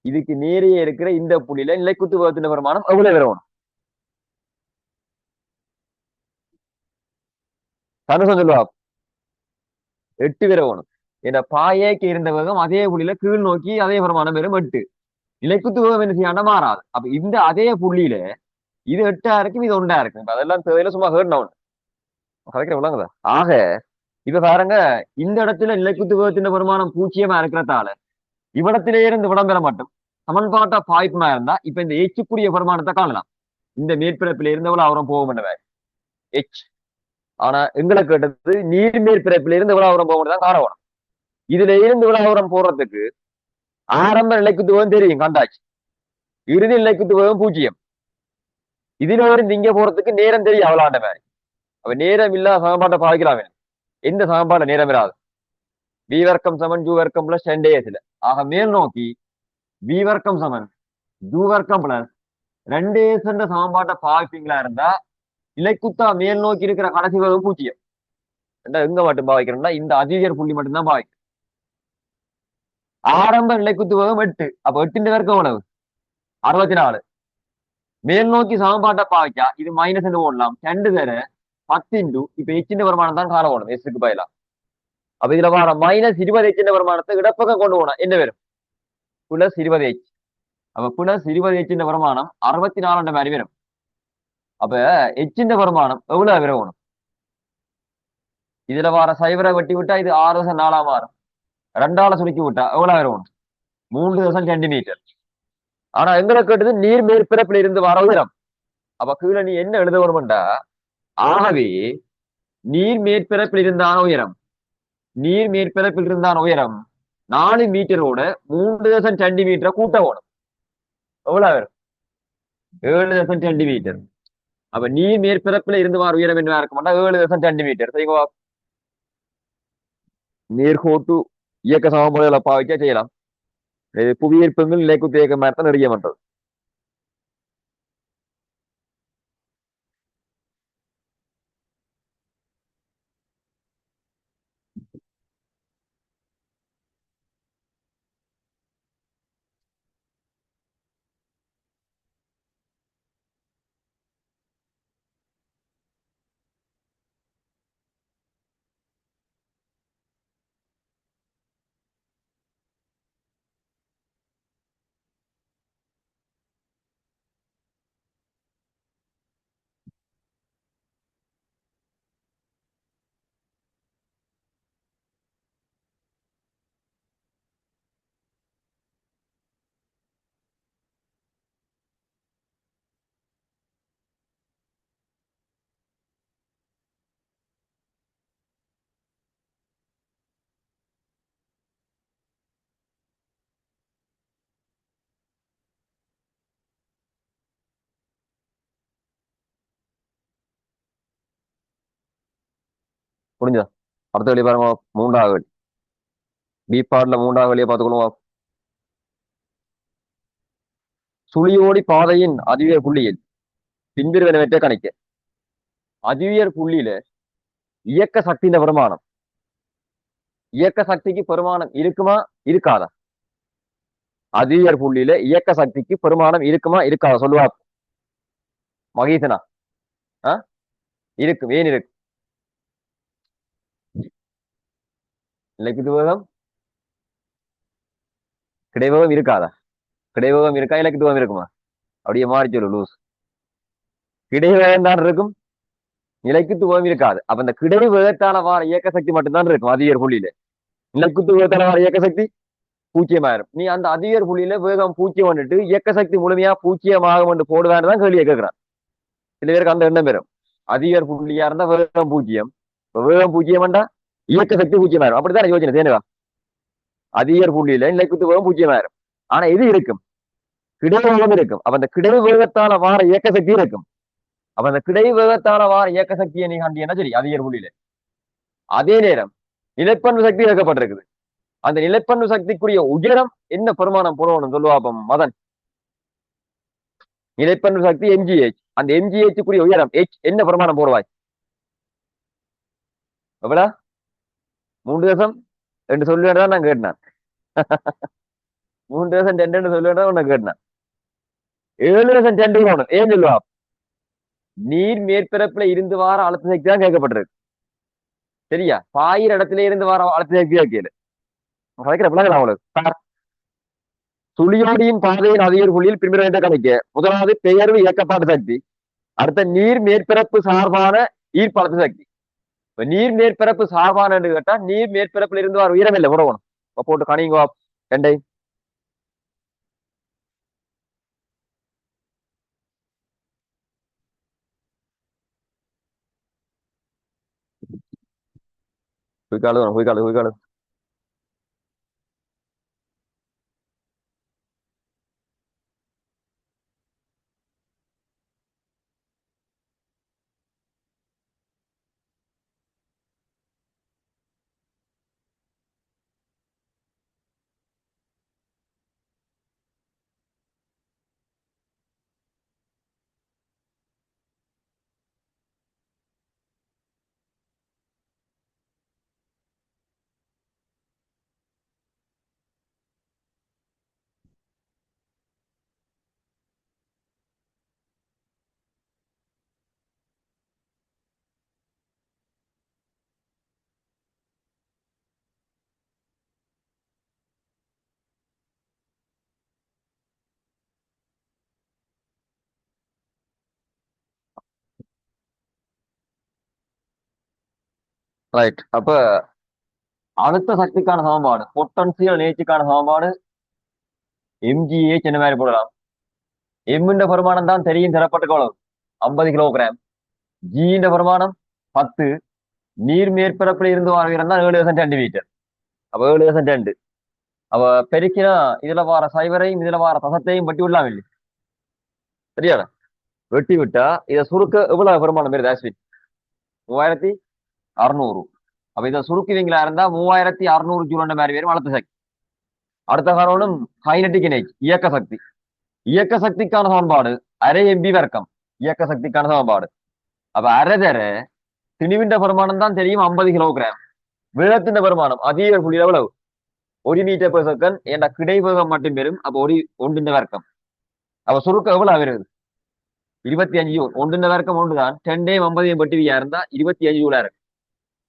Speaker 1: இதுக்கு நேரையே இருக்கிற இந்த புள்ளியில நிலைக்குத்து வேகத்தின் பிரமாணம் எவ்வளவு வரணும்? தனுசம் சொல்லுவா 8 வரணும். என்ற பாயேக்கு இருந்த வேகம் அதே புள்ளியில கீழ் நோக்கி அதே பிரமாணம் வெறும் 8. நிலைக்குத்து வேகம் என்ன செய்ய மாறாது. அப்ப இந்த அதே புள்ளியில இது 8ஆ இருக்கும், இது 1ஆ இருக்கும். இப்ப அதெல்லாம் தேவையில்ல, சும்மா ஹேர்ட் நவுன் கதைக்கிற விளங்குதா? ஆக இப்ப பாருங்க, இந்த இடத்துல நிலைக்குத்து வேகத்தின் பெருமானம் 0 இருக்கிறதால இவ்விடத்திலே இருந்து விளம்பர மட்டும் சமன்பாட்டா பாய்ப்புமா இருந்தா இப்ப இந்த எச்சுக்குரிய பெருமானத்தை காணலாம். இந்த மேற்பரப்பில இருந்தவள அவரம் போக மாட்டேன் எச். ஆனா எங்களை கேட்டது நீர் மேற்பரப்பில இருந்து விழாவரம் போக தான் காணணும். இதுல இருந்து விழாவரம் போடுறதுக்கு ஆரம்ப நிலைக்குத்து வேகம் தெரியும், கண்டாச்சு. இறுதி நிலைக்குத்து வேகம் 0. இதுல இருந்து இங்க போறதுக்கு நேரம் தெரியும் அவளாண்ட மாதிரி. அப்ப நேரம் இல்லாத சமன்பாட்டை பாய்க்கலாம். எந்த சமன்பாடு நேரம் இராது? வி வர்க்கம் சமன் ஜூ வர்க்கம் பிளஸ் 2as. ஆக மேல் நோக்கி வி வர்க்கம் சமன் ஜூ வர்க்கம் பிளஸ் 2as என்ற சமன்பாட்டை பாய்ப்பீங்களா இருந்தா நிலைக்குத்தா மேல் நோக்கி இருக்கிற கடைசி வேகம் 0. எங்க மட்டும் பாவிக்கிறோம்னா இந்த அதிகர் புள்ளி மட்டும்தான் பாவிக்கும். ஆரம்ப நிலைக்குத்து வேகம் 8. அப்ப 8 வர்க்கம் எவ்வளவு? 64. மேல் நோக்கி சமன்பாட்டை பாவிச்சா இது மைனஸ் போடலாம். 2 தர 10 இப்ப எச்சின் வருமானம் தான் காண போகணும் எஸ்க்கு பதிலா. அப்ப இதுல வர -20 எச்சின் வருமானத்தை இடப்பக்கம் கொண்டு போனா என்ன வரும்? +20h. அப்ப +20h எச்சின் வருமானம் 64 மாதிரி வரும். அப்ப எச்சின் வருமானம் எவ்வளவு வரணும்? இதுல வர சைவரை வெட்டி விட்டா இது 6.4 மாறும். 2ஆல சுருக்கி விட்டா எவ்வளவு வரணும்? 3 சென்டிமீட்டர். ஆனா எங்களை கேட்டது நீர் மேற்பரப்பில் இருந்து வர உயரம். அப்ப கீழே நீ என்ன எழுத வரும்டா? ஆகவே நீர் மேற்பரப்பில் இருந்தான உயரம், நீர் மேற்பரப்பில் இருந்தான உயரம் 4 மீட்டரோட 3 சென்டிமீட்டரை கூட்ட வேணும். எவ்வளவு வரும்? 7 சென்டிமீட்டர். அப்ப நீர் மேற்பரப்பில் இருந்து வர உயரம் என்ன இருக்க மாட்டா? 7 சென்டிமீட்டர். சரிங்களா? நேர்கோட்டு இயக்க சமன்பாடுகளை பாவிக்க செய்யலாம். புவியீர்ப்பங்கள் நிலைக்குத்து இயக்க மாதிரி தான் நெருங்கிய பண்றது. புரிஞ்சா? அடுத்த வழி பாருங்க, 3வது வழி. பி பார்ட்ல 3வது வழியை பார்த்துக்கணும். சுழியோடி பாதையின் அதிவியர் புள்ளியில் பின்பிரிவினவற்றை கணிக்க. அதிவியர் புள்ளியில இயக்க சக்தியின் பெருமானம், இயக்க சக்திக்கு பெருமானம் இருக்குமா இருக்காதா? அதிவியர் புள்ளியில இயக்க சக்திக்கு பெருமானம் இருக்குமா இருக்காதா சொல்லுவா மகேசனா? இருக்கு. ஏன் இருக்கு? நிலைக்குத்து வேகம் கிடைவேகம் இருக்காதா? கிடைவேகம் இருக்கா, இலக்குத்துவம் இருக்குமா? அப்படியே மாறி சொல்லு லூஸ். கிடைவேகம் தான் இருக்கும், நிலைக்குத்துவம் இருக்காது. அப்ப இந்த கிடை வேகத்தால வார இயக்க சக்தி மட்டும்தான் இருக்கும் அதிகர் புள்ளியில. நிலைக்குத்து வேகத்தால வார இயக்க சக்தி பூஜ்ஜியமாயிரும். நீ அந்த அதிகர் புள்ளியில வேகம் பூஜ்ஜியம் வந்துட்டு இயக்க சக்தி முழுமையா பூஜ்ஜியமாகும் என்று போடுவேன்னு தான் கேள்வியை கேட்கிறான். சில பேருக்கு அந்த எண்ணம் பெறும். அதிகர் புள்ளியா இருந்தா வேகம் பூஜ்ஜியம். இப்ப வேகம் பூஜ்ஜியம் வேண்டா இயக்க சக்தி பூஜ்ஜியமாயிரும். அப்படித்தான் யோசனை தேனுவா. அதிகர் புள்ளியில நிலைக்குத்து வேகம் பூஜ்ஜியமாயிரும். ஆனா இது இருக்கும், கிடைவேகம் இருக்கும். அப்ப அந்த கிடை வேகத்தால வார இயக்க சக்தி இருக்கும். அப்ப அந்த கிடை வேகத்தால வார இயக்க சக்தியை நீ கண்டியன்னா சரி அதிகர் புள்ளியில. அதே நேரம் நிலைப்பண்பு சக்தி இழக்கப்பட்டிருக்குது. அந்த நிலைப்பண்பு சக்திக்குரிய உயரம் என்ன பெருமானம் போடணும் சொல்லுவா அப்ப மதன். நிலைப்பண்பு சக்தி எம்ஜிஹெச். அந்த எம்ஜிஹெச்சுக்குரிய உயரம் ஹெச் என்ன பெருமானம் போடுவாய்? எவ்வளா? 3 சொல்லுவேன் நான் கேட்டேன். 3 சொல்லுவேன் உன்னை கேட்டேன். 7 போகணும். ஏன் சொல்லுவா? நீர் மேற்பரப்புல இருந்து வார அழுத்த சக்தி தான் கேட்கப்பட்டிருக்கு. சரியா? பாயிர இடத்துல இருந்து வார அழுத்த சக்தி கேட்கல. கலைக்கிற பிள்ளைங்களா அவங்களுக்கு சுழியோடியின் பாதையின் அதிகர் புள்ளியில் பின்வருவதை கணிக்க. முதலாவது பெயர்வு இயக்கப்பாட்டு சக்தி. அடுத்த நீர் மேற்பரப்பு சார்பான ஈர்ப்பாளத்து சக்தி. இப்ப நீர் மேற்பரப்பு சார்பான கேட்டா நீர் மேற்பரப்புல இருந்து வர உயரம் இல்லை உறவணும். போட்டு கணிங்க ரெண்டை. குயிக்காலு. ரைட். அப்ப அழுத்த சக்திக்கான சமன்பாடு, பொட்டன்சியல் நேச்சுக்கான சமன்பாடு எம்ஜிஹெச் என்ன மாதிரி போடலாம். எம்மின்ற பெருமானம் தான் தெரியும் தரப்பட்ட எவ்வளவு? 50 கிலோகிராம். ஜின்ற பெருமானம் 10. நீர் மேற்பரப்புல இருந்து வர உயரம் தான் 7 சென்டிமீட்டர். அப்ப 7 அவ பெருக்கினா இதுல வார சைவரையும் இதுல வார தசத்தையும் வெட்டி விடலாம் இல்லை? சரியா? வெட்டி விட்டா இதை சுருக்க எவ்வளவு பெருமானம் பேர் ஆஸ்வின்? 3600. அப்ப இதை சுருக்குவீங்களா இருந்தா 3600 ஜூல் மாதிரி பேரும் அழுத்த சக்தி. அடுத்த காரணம் கைனட்டிக் எனர்ஜி இயக்க சக்தி. இயக்க சக்திக்கான சமன்பாடு அரை எம்பி வர்க்கம். இயக்க சக்திக்கான சமன்பாடு. அப்ப அரை தர திணிவின்ற பெருமானம் தான் தெரியும் 50 கிலோகிராம். வேகத்தின் பெருமானம் அதிக புள்ளி எவ்வளவு? 1 மீட்டர்/செகண்ட் என்ற கிடைவேகம் மட்டும் பெறும். அப்ப ஒன்றின் வர்க்கம். அப்ப சுருக்கம் எவ்வளவு வருது? 25 ஜூல். ஒன்றின் வர்க்கம் ஒன்றுதான். 10 50 வெட்டிவியா இருந்தா 25 ஜூலா இருக்கு.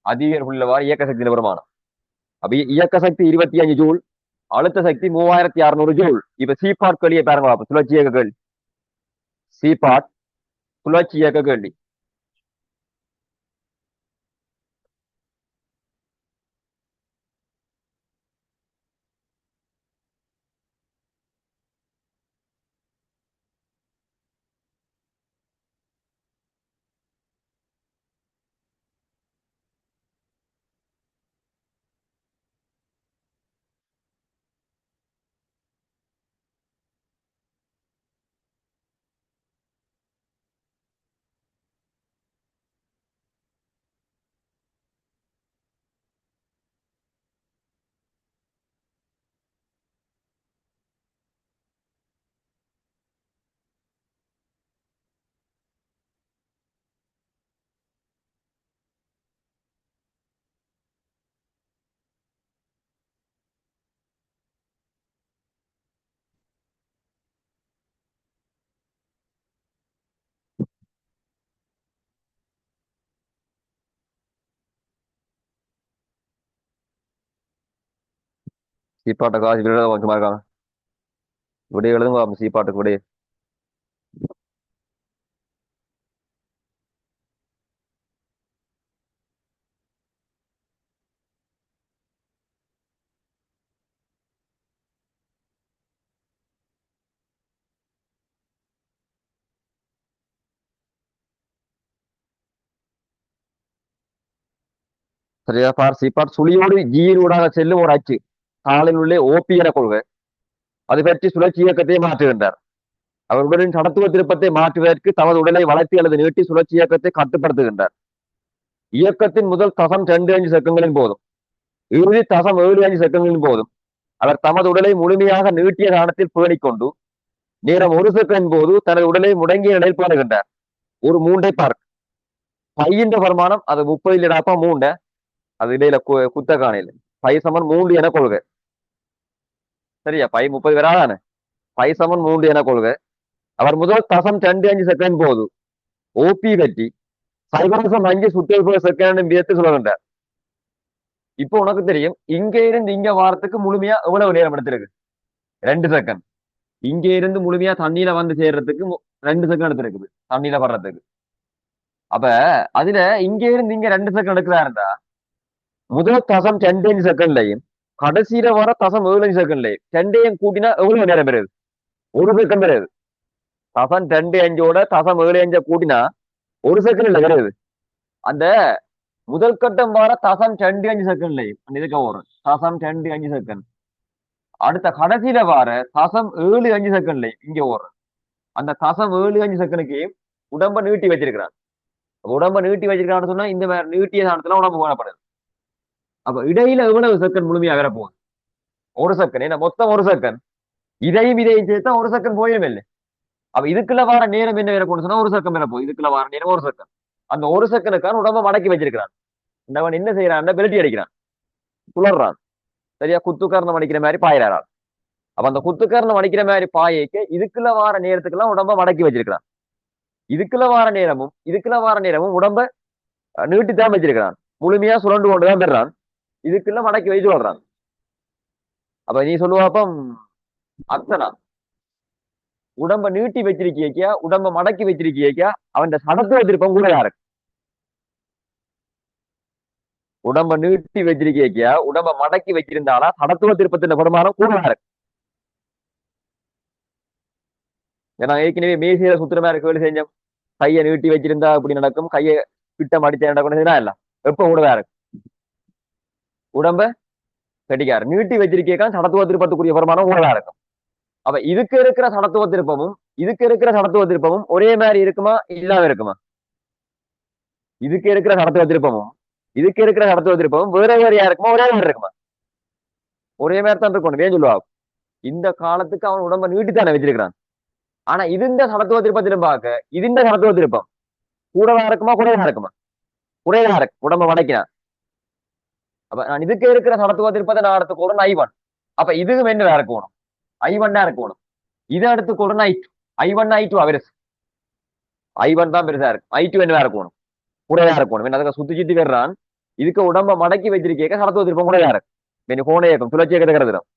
Speaker 1: அதிக புள்ளிவார் இயக்க சக்தி பெருமானம். அப்ப இயக்க சக்தி 25 ஜூல், அழுத்த சக்தி 3600 ஜூல். இப்ப சீபாட் கேள்வியை பாருங்க. சுழற்சி இயக்க கேள்வி. சீபாட் சுழற்சி இயக்க கேள்வி. சீப்பாட்ட காசு விட கொஞ்சமா இருக்காங்க. விடைய எழுதுங்க சீப்பாட்டுக்கு விடைய. சரியா பார் சீப்பாட் சுழியோடு ஜீரூடாக செல்லும் ஒரு அச்சு தாளில் உள்ளே ஓபி என கொள்கை அது பற்றி சுழற்சி இயக்கத்தை மாற்றுகின்றார். அவர் உடலின் கடத்துவ திருப்பத்தை மாற்றுவதற்கு தமது உடலை வளர்த்தி அல்லது நீட்டி சுழற்சி இயக்கத்தை கட்டுப்படுத்துகின்றார். இயக்கத்தின் முதல் தசம் 2-5 செகண்ட்களின் போதும் இறுதி தசம் 7-5 செகண்ட்களின் போதும் அவர் தமது உடலை முழுமையாக நீட்டிய தானத்தில் பேணிக்கொண்டு நேரம் 1 செகண்ட் போது தனது உடலை முடங்கிய நிலையில் பேணுகின்றார். ஒரு மூண்டை பார்க்க பையின்ற வருமானம் அது 30 இடாப்பா மூண்ட அது இடையில குத்த காணையில் பை சமன் 3 என கொள்கை. சரியா பை 30 வராதானே பை சமன் 3 என கொள்கை. அவர் முதல் தசம் 2-5 செகண்ட் போது ஓபி பற்றி சைபரசம் 5 சுற்று செகண்ட் விதத்து சொல்லுகின்றார். இப்போ உனக்கு தெரியும் இங்க இருந்து இங்க வாரத்துக்கு முழுமையா எவ்வளவு நேரம் எடுத்திருக்கு? 2 செகண்ட். இங்க இருந்து முழுமையா தண்ணியில வந்து சேர்றதுக்கு 2 செகண்ட் எடுத்திருக்குது தண்ணியில வர்றதுக்கு. அப்ப அதுல இங்க இருந்து இங்க 2 செகண்ட் எடுக்கிறா இருந்தா முதல் தசம் 2-5 செகண்ட்லையும் கடைசியில வர தசம் 7-5 செகண்ட்லையும் ரெண்டையும் கூட்டினா எவ்வளவு நேரம் பெறுது? 1 செகண்ட் பெறுது. தசம் 2-5ஓட தசம் 7-5 கூட்டினா 1 செகண்ட் இல்ல பெறுது. அந்த முதல் கட்டம் வர தசம் 2-5 செகண்ட்லையும் அந்த இதுக்கு வரும் தசம் 2-5 செகண்ட். அடுத்த கடைசியில வர தசம் 7-5 செகண்ட்லையும் இங்க வரும் அந்த தசம் 7-5 செகண்டுக்கு உடம்ப நீட்டி வச்சிருக்கிறான். உடம்ப நீட்டி வச்சிருக்கான்னு சொன்னா இந்த மாதிரி நீட்டிய சாணத்துல உடம்பு போடப்படுது. அப்ப இடையில எவ்வளவு செகண்ட் முழுமையா வர போகுது? 1 செகண்ட். ஏன்னா மொத்தம் 1 செகண்ட். இதையும் சேர்த்தா 1 செகண்ட் போயும் இல்லை. அப்ப இதுக்குள்ள வர நேரம் என்ன வேற போகணும் சொன்னா 1 செகண்ட் வேற போகுது. இதுக்குள்ள வர நேரம் 1 செகண்ட். அந்த 1 செகண்டுக்கான உடம்ப மடக்கி வச்சிருக்கிறான். அவன் என்ன செய்யறான்? பெல்ட்டி அடிக்கிறான், சுழறான். சரியா குத்துக்காரணம் அடிக்கிற மாதிரி பாயிறான். அப்ப அந்த குத்துக்காரணம் அடிக்கிற மாதிரி பாயைக்கு இதுக்குள்ள வார நேரத்துக்கெல்லாம் உடம்ப மடக்கி வச்சிருக்கிறான். இதுக்குள்ள வார நேரமும் உடம்ப நீட்டித்தான் வச்சிருக்கிறான். முழுமையா சுரண்டு கொண்டுதான் பெறான். இதுக்குள்ள மடக்கி வைத்து வர்றான். அப்ப நீ சொல்லுவாப்பம் அத்தனா உடம்ப நீட்டி வச்சிருக்கியா உடம்ப மடக்கி வச்சிருக்கியா அவன் சடத்துவ திருப்பம் கூட இருக்கு. உடம்ப நீட்டி வச்சிருக்கியா உடம்ப மடக்கி வச்சிருந்தாலா சடத்துவ திருப்பத்தின் வருமானம் கூட இருக்கு. ஏன்னா ஏற்கனவே மேசையில சுத்துற மாதிரி கேள்வி செஞ்சோம். கையை நீட்டி வச்சிருந்தா இப்படி நடக்கும், கையை கிட்ட மடிச்சா நடக்கும் இல்ல எப்ப கூடதான் இருக்கு. உடம்ப கட்டிக்காரு நீட்டி வச்சிருக்கேன் சடத்துவ திருப்பத்துக்குரிய வருமானம் கூடதான் இருக்கும். அப்ப இதுக்கு இருக்கிற சடத்துவ திருப்பமும் ஒரே மாதிரி இருக்குமா இல்லாம இருக்குமா? இதுக்கு இருக்கிற சடத்துவ திருப்பமும் வேற வேறையா இருக்குமா ஒரே மாதிரி இருக்குமா? ஒரே மாதிரி தான் இருக்கணும். ஏன் சொல்லுவா இந்த காலத்துக்கு அவன் உடம்ப நீட்டித்தானே வச்சிருக்கிறான். ஆனா இந்த சடத்துவ திருப்பத்திலும் பார்க்க இந்த சடத்துவ திருப்பம் கூடவா இருக்குமா குறைவா இருக்குமா? குறைவா இருக்கு. உடம்ப மடக்கினான். அப்ப நான் இதுக்கு இருக்கிற சடத்துவ திருப்பத்தை நான் எடுத்துக்கணும் I1. அப்ப இதுவும் என்ன இருக்கணும்? I1 இருக்கணும். இதை எடுத்துக்கணும் I1 I2 பெருசு. I1 தான் பெருசா இருக்கு. I2 என்ன இருக்கணும்? குறைவா இருக்கணும். அதுக்கு சுத்தி வர்றான். இதுக்கு உடம்ப மடக்கி வச்சிருக்க சடத்துவ திருப்பம் குறைவா இருக்கு. கோண இயக்கம் சுழற்சி இயக்கத்தை கருதுறோம்.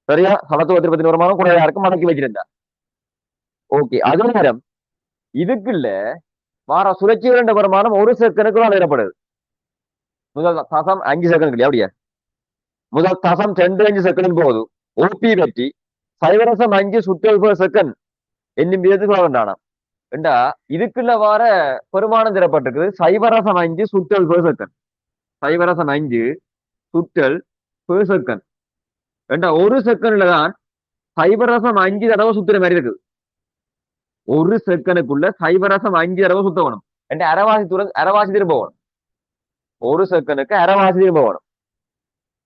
Speaker 1: சரியா சடத்துவ திருப்பத்தின் வருமானம் குறைவா இருக்கு மடக்கி வச்சிருந்தா. ஓகே. அதே நேரம் இதுக்குள்ள வார சுழற்சி இரண்டு வருமானம் 1 செகண்டுக்கு தான் இடப்படுது. முதல் தசம் 5 செகண்ட் இல்லையா? அப்படியா முதல் தசம் 2-5 செகண்ட் போது ஓபி பற்றி சைவரசம் 5 சுற்று செகண்ட் என்னும் விதத்துக்கு வேண்டாம். ஏண்டா இதுக்குள்ள வார பெருமானம் தரப்பட்டிருக்கு சைவரசம் 5 சுற்றல் பெர் செகண்ட். சைவரசம் 5 சுற்றல் பெர் செகண்ட். ஏண்டா 1 செகண்ட்ல தான் சைவரசம் 5 தடவை சுத்துற மாதிரி இருக்குது. 1 செகண்டுக்குள்ள சைவரசம் 5 தடவை சுத்தணும். என்ற அரைவாசி திரும்ப வேணும். 1 செகண்டுக்கு அரைவாசி திரும்ப வேணும்.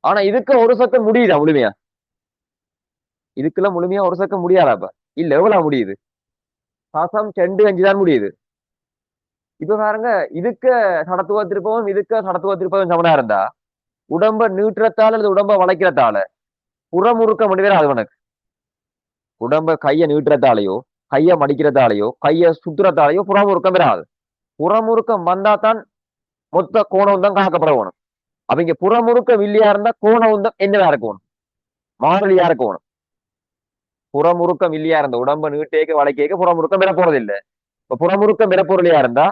Speaker 1: ஆனா இதுக்கு 1 செகண்ட் முடியுதா முழுமையா? இதுக்குள்ள முழுமையா 1 செகண்ட் முடியாதாப்ப? இல்ல எவ்வளவு முடியுது? தசம் 2-5 தான் முடியுது. இப்ப பாருங்க இதுக்கு சடத்துவ திருப்பவும் சமனா இருந்தா உடம்ப நீட்டுறத்தால அல்லது உடம்ப வளைக்கிறதால புறமுறுக்க முடியாது அது உனக்கு. உடம்ப கையை நீட்டுறதாலேயோ கையை மடிக்கிறதாலேயோ கையை சுத்துறதாலேயோ புறமுறுக்கம் வராது. புறமுறுக்கம் வந்தா தான் மொத்த கோணம் தான் காக்கப்பட வேணும். அவங்க புறமுறுக்கம் இல்லையா இருந்தா கோண உந்தம் என்னவா இருக்கணும்? மாறிலியா இருக்கணும். புறமுறுக்கம் இல்லையா இருந்த உடம்ப நீட்டேக்க வளைக்கேக்க புறமுறுக்கம் பெற போறது இல்லை. இப்ப புறமுறுக்கம் பெற பொருளையா இருந்தா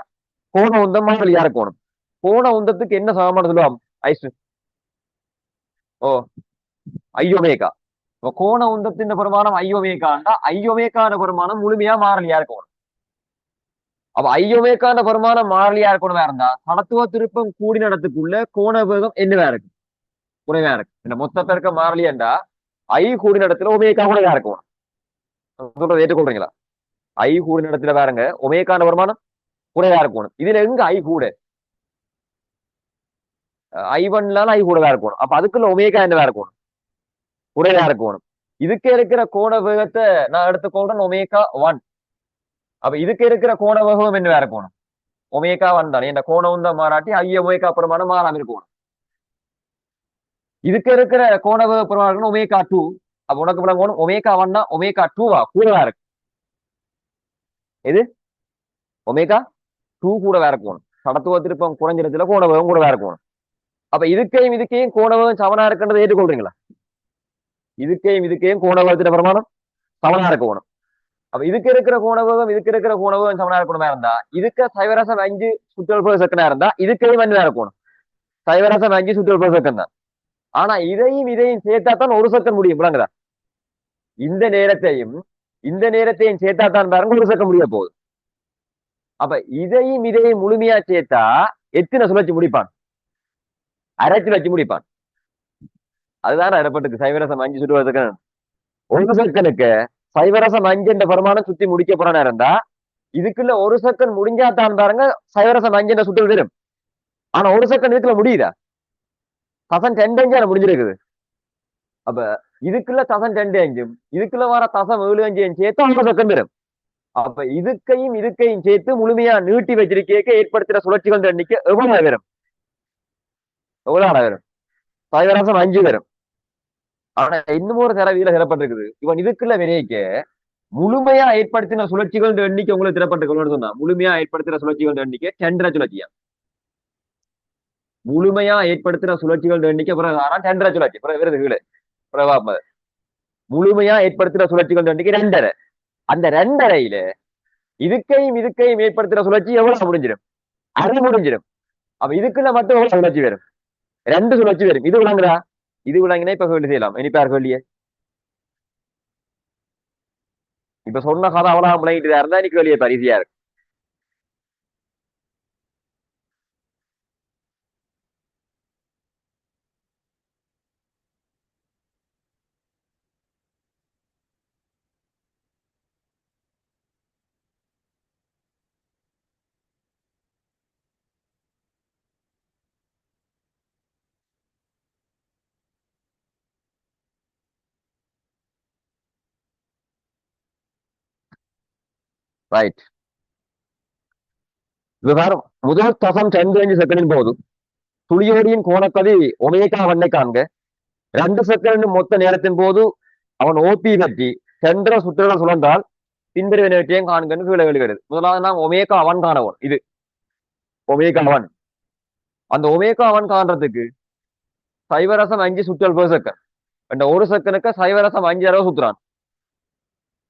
Speaker 1: கோண உந்தம் மாறிலியா இருக்கணும். கோண உந்தத்துக்கு என்ன சமமான சொல்லுவாங்க ஐஸ்? ஓ ஐயோமேகா. இப்ப கோண உந்தத்தின் பெருமானம் ஐயோமேகாண்டா ஐயோமேக்கான பெருமானம் முழுமையா மாறலியா இருக்கணும். அப்ப ஐயோமேக்கான பெருமானம் மாறலியா இருக்கணுமா இருந்தா சமத்துவ திருப்பம் கூடின இடத்துக்குள்ள கோண வேகம் என்னவா இருக்கு? குறைவா இருக்கு. இந்த மொத்த பெருக்க மாறலியாண்டா ஐ கூடின இடத்துல ஒமேகா குறைவா இருக்கணும். சொல்றதை ஏற்றுக்கொள்றீங்களா? ஐ கூடின இடத்துல பாருங்க ஒமேகான வருமானம் குறைவா இருக்கணும். இதுல எங்க ஐ கூட? I1ல ஐ கூடவா இருக்கணும். அப்ப அதுக்குள்ள ஒமேகா என்னவா இருக்கணும்? குறைவா இருக்கணும். இதுக்கு இருக்கிற கோண வேகத்தை நான் எடுத்துக்கொள்றேன் ஒமேகா 1. அப்ப இதுக்கு இருக்கிற கோண வேகம் என்னவா இருக்கணும்? ஒமேகா 1 தானே. இந்த கோணம் தான் மாறாட்டி ஐ ஒமேகா பிரமாணம் மாறாம இருக்கணும். இதுக்கு இருக்கிற கோண வேக பிரமாணம் ஒமேகா 2. அப்ப உனக்கு விளங்கணும் ஒமேகா 1 ஒமேகா 2வா கூடவா இருக்கு. எது? ஒமேகா 2 கூடவா இருக்கணும். சடத்துவ திருப்பம் குறைஞ்சிடத்துல கோண வேகம் கூடவா இருக்கணும். அப்ப இதுக்கையும் கோண வேகம் சமனா இருக்குன்றதை ஏற்றுக்கொள்றீங்களா? இதுக்கையும் கோண வேகத்தின் பிரமாணம் சமனா இருக்கணும். அப்ப இதுக்கு இருக்கிற கோண வேகம் சமனா இருக்கணுமா இருந்தா இதுக்கு சைவரசம் 5 சுற்றல் per செகண்டா இருந்தா இதுக்கையும் என்ன இருக்கணும்? சைவரசம் 5 சுற்றல் per செகண்ட் தான். ஆனா இதையும் சேர்த்தா தான் ஒரு செகண்ட் முடியும். விளங்குதா? இந்த நேரத்தையும் சேர்த்தா தான் பாருங்க ஒரு செகண்ட் முடிய போகுது. அப்ப இதையும் முழுமையா சேர்த்தா எத்தனை சுழற்சி முடிப்பான்? அரை சுழற்சி முடிப்பான். அதுதான் இடப்பட்டுக்கு சைவரசம் 5 சுற்று செகண்ட். ஒரு செகண்டுக்கு சைவரசம் 5 என்ற பெருமானம் சுத்தி முடிக்க போறானா இருந்தா இதுக்குள்ள ஒரு செகண்ட் முடிஞ்சா தான் பாருங்க சைவரசம் 5 என்ற சுற்று வரும். ஆனா ஒரு செகண்ட் இதுக்குள்ள முடியுதா? தசம் 2 அஞ்சு முடிஞ்சிருக்குது. அப்ப இதுக்குள்ள தசம் 2 அஞ்சும் இதுக்குள்ள வர தசம் 7 அஞ்சையும் சேர்த்து 1 செகண்ட் வரும். அப்ப இதுக்கையும் சேர்த்து முழுமையா நீட்டி வச்சிருக்க ஏற்படுத்துற சுழற்சிகள் எண்ணிக்கை எவ்வளவு வரும்? சைவரசம் 5 வரும். ஆனா இன்னும் ஒரு தரவியில திறப்பட்டிருக்குது. இவன் இதுக்குள்ள விரைக்க முழுமையா ஏற்படுத்தின சுழற்சிகள் எண்ணிக்கை உங்களுக்கு திறப்பட்டிருக்கணும்னு சொன்னா முழுமையா ஏற்படுத்துற சுழற்சிகள் எண்ணிக்கை 2 சுழற்சியா. முழுமையா ஏற்படுத்தின சுழற்சிகள் எண்ணிக்கை பிறகு 2 சுழற்சி பிறகு கீழே பிரபாம முழுமையா ஏற்படுத்தின சுழற்சிகள் எண்ணிக்கை 2.5. அந்த 2.5ல இதுக்கையும் ஏற்படுத்துற சுழற்சி எவ்வளவு முடிஞ்சிடும்? அரை முடிஞ்சிடும். அப்ப இதுக்குள்ள மட்டும் எவ்வளவு சுழற்சி வரும்? 2 சுழற்சி வரும். இது விளங்குறா? இது விளங்கினா இப்ப கேள்வி செய்யலாம். இனி பேர் கேள்வியே இப்ப சொன்ன கதை அவ்வளவு விளங்கிட்டு இருந்தா இன்னைக்கு கேள்வியை பரிசியா இருக்கு. ரைட். விவகாரம் முதல் தசம் 2 செகண்டின் போது துளியோடியின் கோணக்கதி ஒமேகா 1 காண்க. 2 செகண்ட் மொத்த நேரத்தின் போது அவன் ஓபி பற்றி சென்ற சுற்றுலா சுழன்றால் பின்வருவனவற்றையும் காண்கன்னு கீழே எழுகிறது. முதலாவது நாம் ஒமேகா 1 காணவோம். இது ஒமேகா 1. அந்த ஒமேகா 1 காண்றதுக்கு சைவரசம் 5 சுற்றல் per செகண்ட். அந்த ஒரு செகண்டுக்கு சைவரசம் 5 தடவை சுத்துறான்.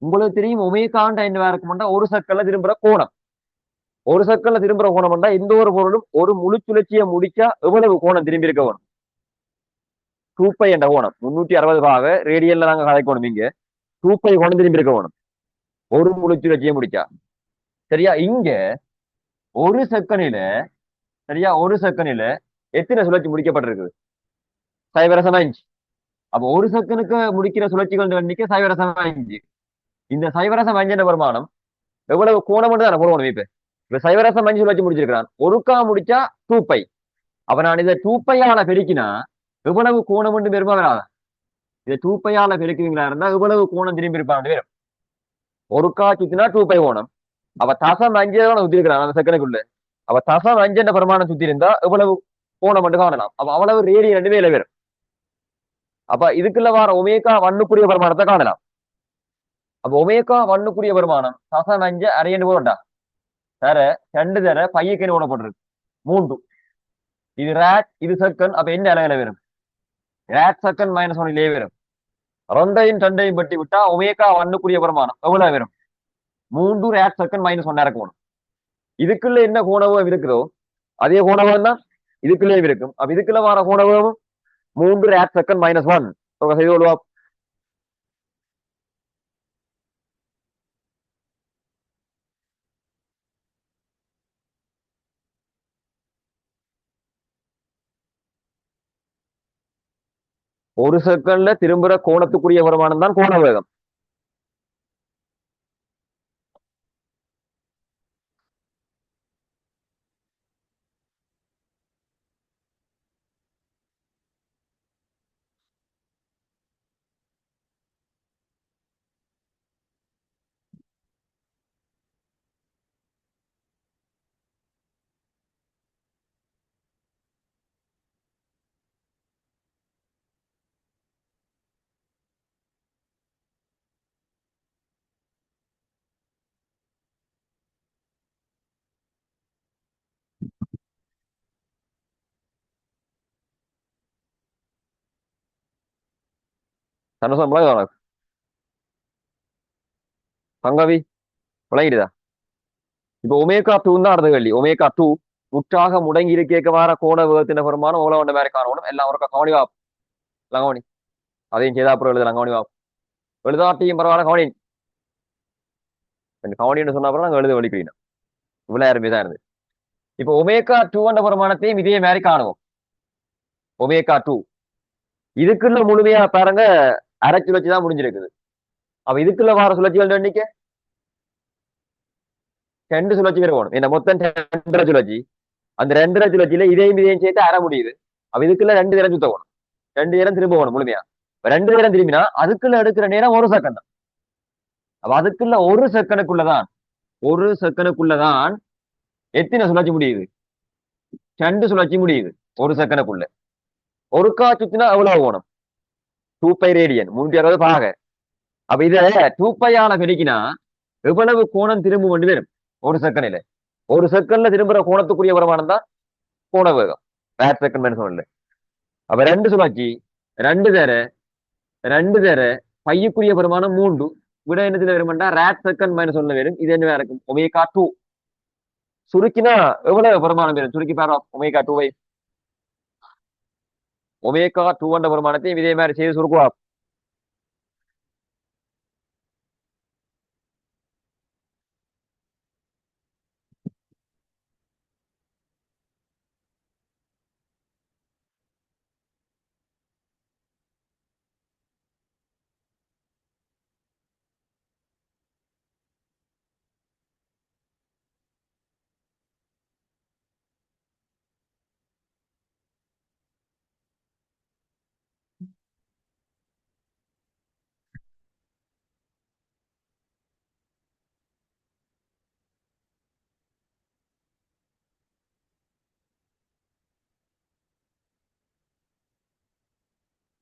Speaker 1: உங்களுக்கு தெரியும் ஒமேகாண்டா என்ன இருக்கும்னா ஒரு செகண்ட்ல திரும்புற கோணம். ஒரு செகண்ட்ல திரும்புற கோணம்டா எந்த ஒரு பொருளும் ஒரு முழு சுழற்சியை முடிச்சா எவ்வளவு கோணம் திரும்பி இருக்க வேணும்? 2π என்ற கோணம் 360 பாக ரேடியல்ல நாங்க கதைக்கணும். இங்க 2π கோணம் திரும்பி இருக்க வேணும் ஒரு முழு சுழற்சியை முடிச்சா. சரியா? இங்க ஒரு செகண்டில எத்தனை சுழற்சி முடிக்கப்பட்டிருக்கு? சைவரசம் 5. அப்ப ஒரு செகண்டுக்கு முடிக்கிற சுழற்சிகள் எண்ணிக்கை சைவரசம் 5. இந்த சைவரசம் 5 என்ற வருமானம் எவ்வளவு கோணம் தானே போடுவோம். இப்ப சைவரசம் 5 சுழற்சி முடிச்சிருக்கிறான். ஒருக்கா முடிச்சா 2π. அப்ப நான் இதை 2πயால பெருக்கினா எவ்வளவு கோணம் என்று பெருமா வராது. இதை 2πயால பெருக்குவீங்களா இருந்தா எவ்வளவு கோணம் திரும்பி இருப்பான்னு வரும். ஒருக்கா சுத்தினா 2π கோணம். அப்ப தசம் 5 சுத்தி இருக்கிறான் அந்த செகண்டுக்குள்ள. அப்ப தசம் 5 என்ற பிரமாணம் சுத்தி இருந்தா எவ்வளவு கோணம் மட்டும் காணலாம். அப்ப அவ்வளவு ரேடியன் 2 வேலை வரும். அப்ப இதுக்குள்ள வர ஒமேகா 1க்குரிய பிரமாணத்தை காணலாம். அப்ப ஒமேகா 1க்குரிய வருமானம் தசம் 5 அரையண்டு போடா தர 2 தர பையக்கணி ஓடப்பட்டிருக்கு 3. இது ரேட் இது செகண்ட். அப்ப என்ன அலையில வரும்? ரேட் செகண்ட் -1 வரும். ரெண்டையும் வெட்டி விட்டா ஒமேகா ஒன்னுக்குரிய பிரமாணம் எவ்வளவு வரும்? 3 ரேட் செகண்ட் மைனஸ் 1 இறக்கணும். இதுக்குள்ள என்ன கோணவம் இருக்குதோ அதே கோணவம் தான் இதுக்குள்ளே இருக்கும். அப்ப இதுக்குள்ள வர கோணவம் 3 ரேட் செகண்ட் மைனஸ் 1 செய்து கொள்வா. ஒரு செகண்ட்ல திரும்புற கோணத்துக்குரிய வருமானம் தான் கோண வேகம். சந்தோஷம் பங்கவி விளங்கிடுதா? இப்ப ஒமேகா டூ தான் அடுத்த கேள்வி. ஒமேகா டூ முற்றாக முடங்கி இருக்க வர கோண வேகத்தின பெருமானம் உலக வந்த மாதிரி காணணும். எல்லாம் ஒரு கவனி வா லங்கவனி அதையும் செய்தா அப்புறம் எழுத லங்கவனி வா எழுதாட்டியும் பரவாயில்ல கவனி கவனின்னு சொன்ன அப்புறம் நாங்க எழுத வலிக்கிறீங்க. இவ்வளவு யாருமே தான் இருந்து. இப்ப ஒமேகா டூ என்ற பெருமானத்தையும் இதே மாதிரி காணுவோம். ஒமேகா டூ இதுக்குள்ள முழுமையா பாருங்க அரை சுழற்சி தான் முடிஞ்சிருக்குது. அப்ப இதுக்குள்ள வர சுழற்சிகள் எண்ணிக்கை 2 சுழற்சி பேர் போகணும். என்ன மொத்தம் 2.5 சுழற்சி. அந்த 2.5 சுழற்சியில இதையும் சேர்த்து அற முடியுது. அப்ப இதுக்குள்ள 2 தரம் சுத்த போகணும். 2 தரம் திரும்ப போகணும் முழுமையா. 2 தரம் திரும்பினா அதுக்குள்ள எடுக்கிற நேரம் 1 செகண்ட் தான். அப்ப அதுக்குள்ள 1 செகண்டுக்குள்ளதான் எத்தனை சுழற்சி முடியுது? 2 சுழற்சி முடியுது 1 செகண்டுக்குள்ள. ஒரு சுத்தினா எவ்வளவு போகணும்? 2π ரேடியன் 360 பாக. அப்ப இத 2π பெருக்கினா எவ்வளவு கோணம் திரும்ப வேண்டி வரும் 1 செகண்ட்ல? 1 செகண்ட்ல திரும்புற கோணத்துக்குரிய வருமானம் தான் கோண வேகம். Rate second minus. அப்ப 2 சுழற்சி 2 தர பையுக்குரிய வருமானம் 3 விட என்னத்துல வருமானா ரேட் செகண்ட் மைனஸ் 1 வரும். இது என்ன இருக்கும்? Omega two. சுருக்கினா எவ்வளவு வருமானம் வரும்? சுருக்கி பாரு ஒமேகா டூவை. ஒமேகா டூ என்ற வருமானத்தையும் இதே மாதிரி செய்து சுருக்குவா.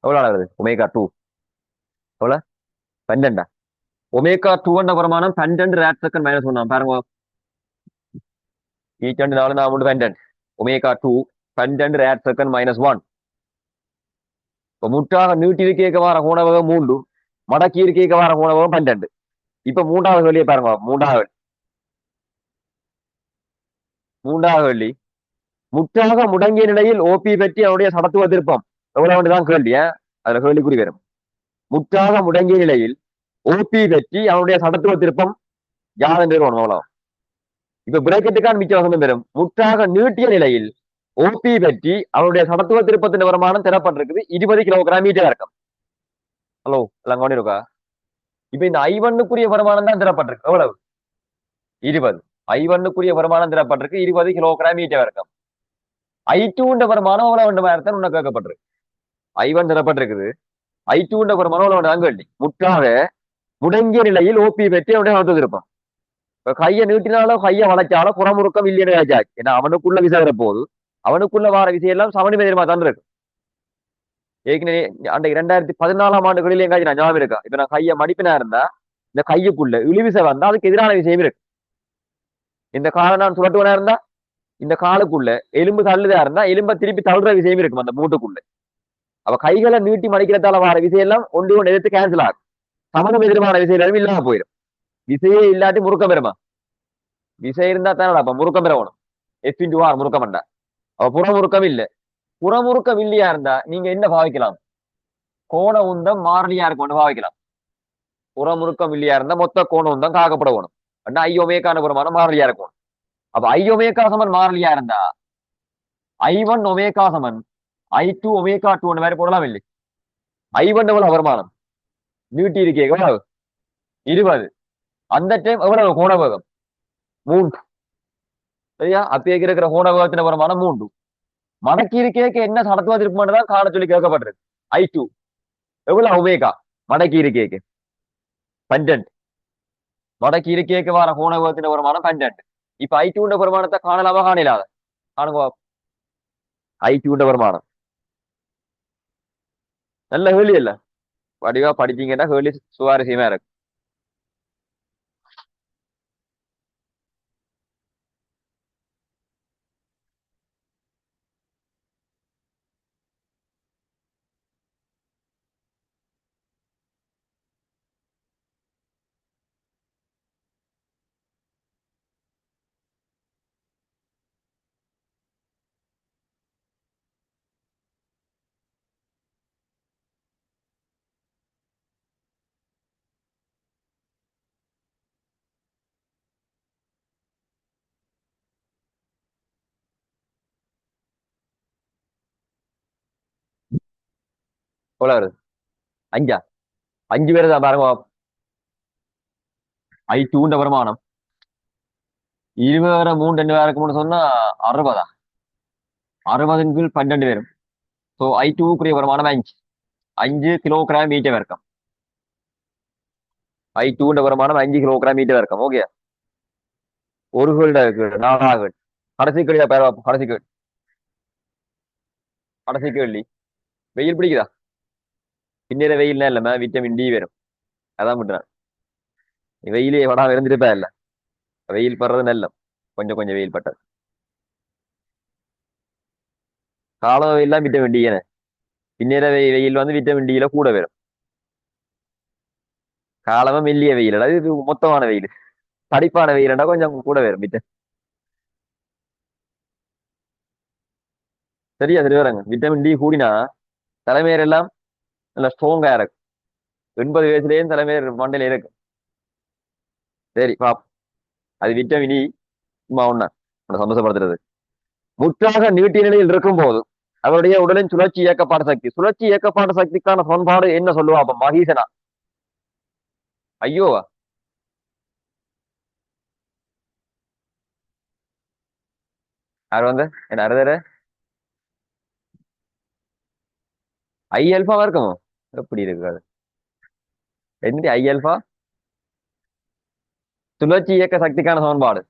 Speaker 1: எவ்வளவு ஆகுது ஒமேகா டூ? எவ்வளவு? 12. ஒமேகா டூ என்ற வருமானம் 12 ரேட் செகண்ட் மைனஸ் 1 பாருங்க. 4 4 12. Omega two 12 rate second minus 1. இப்ப முற்றாக நீட்டி இருக்க வர கோணவகம் 3, மடக்கி இருக்க வர கோணவகம் 12. இப்ப மூன்றாவது வெளியே பாருங்க. மூன்றாவது வெள்ளி முற்றாக முடங்கிய நிலையில் ஓபி பற்றி அவருடைய சடத்துவ திருப்பம் எவ்வளவு தான் கேள்விய அதுல கேள்விக்குறி வரும். முற்றாக முடங்கிய நிலையில் ஓபி பற்றி அவனுடைய சடத்துவ திருப்பம் யாதென்று அவ்வளவு. இப்ப பிரேக்கெட்டுக்கான மிச்ச வசனம் பெறும். முற்றாக நீட்டிய நிலையில் ஓபி பற்றி அவருடைய சடத்துவ திருப்பத்தின் வருமானம் தரப்பட்டிருக்குது 20 கிலோகிராம் மீட்டர் இருக்கும். ஹலோ எல்லாம் கவனிருக்கா? இப்ப இந்த I1க்குரிய வருமானம் தான் தரப்பட்டிருக்கு எவ்வளவு? 20. I1க்குரிய வருமானம் தரப்பட்டிருக்கு 20 கிலோகிராம் மீட்டர் இருக்கும். I2 வருமானம் எவ்வளவு வேண்டும் உன்ன கேட்கப்பட்டிருக்கு. I1 தரப்பட்டிருக்குது. I2 வருமானம் எவ்வளவு அங்கி முற்றாக முடங்கிய நிலையில் ஓபி பற்றி அவனுடைய சடத்துவ திருப்பம். இப்ப கையை நீட்டினாலோ கையை வளைச்சாலோ புறமுறுக்கம் இல்லைன்னு ஆச்சாச்சு. ஏன்னா அவனுக்குள்ள விசாகிற போது அவனுக்குள்ள வார விசை எல்லாம் சமணி எதிரமா தான் இருக்கு. ஏற்கனவே அந்த 2014ஆம் ஆண்டுகளில் எங்காச்சும் நான் ஞாபகம் இருக்கா? இப்ப நான் கையை மடிப்பினா இருந்தா இந்த கையுக்குள்ள இழிவிசை வந்தா அதுக்கு எதிரான விஷயம் இருக்கு. இந்த காலை நான் சுழட்டுவனா இருந்தா இந்த காலுக்குள்ள எலும்பு தள்ளுதா இருந்தா எலும்ப திருப்பி தள்ளுற விஷயம் இருக்கும் அந்த மூட்டுக்குள்ள. அப்ப கைகளை நீட்டி மடிக்கிறதால வர விசையெல்லாம் ஒன்று ஒன்று எதிர்த்து கேன்சல் ஆகும். சமணம் எதிர்மான விசையெல்லாம் இல்லாம போயிடும். விசையே இல்லாட்டி முறுக்கம் பெறுமா? விசை இருந்தா தானே அப்ப முறுக்கம் பெறணும். எஃப் இன்டு ஆர் முறுக்கம் வேண்டாம். அப்ப புறமுறுக்கம் இல்லை. புறமுறுக்கம் இல்லையா இருந்தா நீங்க என்ன பாவிக்கலாம்? கோண உந்தம் மாறிலியா இருக்கும் பாவிக்கலாம். புறமுறுக்கம் இல்லையா இருந்தா மொத்த கோண உந்தம் காக்கப்பட வேணும். ஐயோமேக்கான பிரமாணம் மாறிலியா இருக்கும். அப்ப ஐயோமேக்கா சமன் மாறிலியா இருந்தா I1 ஒமேகா சமன் I2 ஒமேகா 2 மாதிரி போடலாம் இல்லை? I1 எவ்வளவு வருமானம் நீட்டி இருக்கே எவ்வளவு 20. அந்த டைம் எவ்வளவு கோணவேகம் 3. சரியா? அப்ப இருக்கிற கோணவேகத்தின வருமானம் 3. மடக்கி இருக்கேக்கு என்ன நடத்துவது இருக்குமானதான் காண சொல்லி கேட்கப்பட்டிருக்கு. I2 எவ்வளவு ஒமேகா மடக்கி இருக்கேக்கு 12. மடக்கி இருக்கேக்கு வர கோணவேகத்தின வருமானம் 12. இப்ப I2 வருமானத்தை காணலாமா காணலாத? காணுங்க I2 வருமானம் நல்ல கேள்வி இல்ல? வடிவா படிச்சீங்கன்னா கேள்வி சுவாரஸ்யமா இருக்கு. எவ்வளவு வருது? 5. 5 பேரு தான் பாருங்க. I2 வருமானம் 20 3 2 இருக்கும்னு சொன்னா 60. 60 கீழ் 12 பேரும். ஸோ I2 வருமானம் 5 கிலோகிராம் மீட்டர் வர்க்கம். I2 வருமானம் 5 கிலோகிராம் மீட்டர் வர்க்கம். ஓகே, ஒரு கேள்வி இருக்கு, 4 கேள்வி. கடைசி கேள்வி பேர் பார்ப்போம். கடைசி கேள்வி. வெயில் பிடிக்குதா? பின்னிற வெயில் இல்ல விட்டமின் டி வரும். அதான் விட்டுறேன். வெயிலே படாம இருந்துருப்பா இல்ல? வெயில் படுறது நல்ல, கொஞ்சம் கொஞ்சம் வெயில் பட்டது. கால வெயிலாம் விட்டமின் டி. பின்னிற வெயில் வந்து விட்டமின் டியில கூட வரும். காலமா மெல்லிய வெயில், அதாவது இது மொத்தமான வெயில். தடிப்பான வெயில்டா கொஞ்சம் கூட வரும் சரியா? சரி வரங்க. விட்டமின் டி கூடினா தலைமையர் எல்லாம் நல்லா ஸ்ட்ராங்கா இருக்கு. 80 வயசுலயும் தலைமையர் மண்டையில இருக்கு. சரி பாப், அது விட்டமின் டி சும்மா ஒண்ணா சந்தோஷப்படுத்துறது. முற்றாக நீட்டிய நிலையில் இருக்கும் போது அவருடைய உடலின் சுழற்சி இயக்கப்பாடு சக்தி. சுழற்சி இயக்கப்பாடு சக்திக்கான சமன்பாடு என்ன சொல்லுவா அப்ப மகீசனா? ஐயோ, யார் வந்து என்ன அறுதர ஐ அல்பாவா இருக்குமோ? எப்படி இருக்காது? என்னடி ஐ அல்பா? சுழற்சி இயக்க சக்திக்கான சமன்பாடு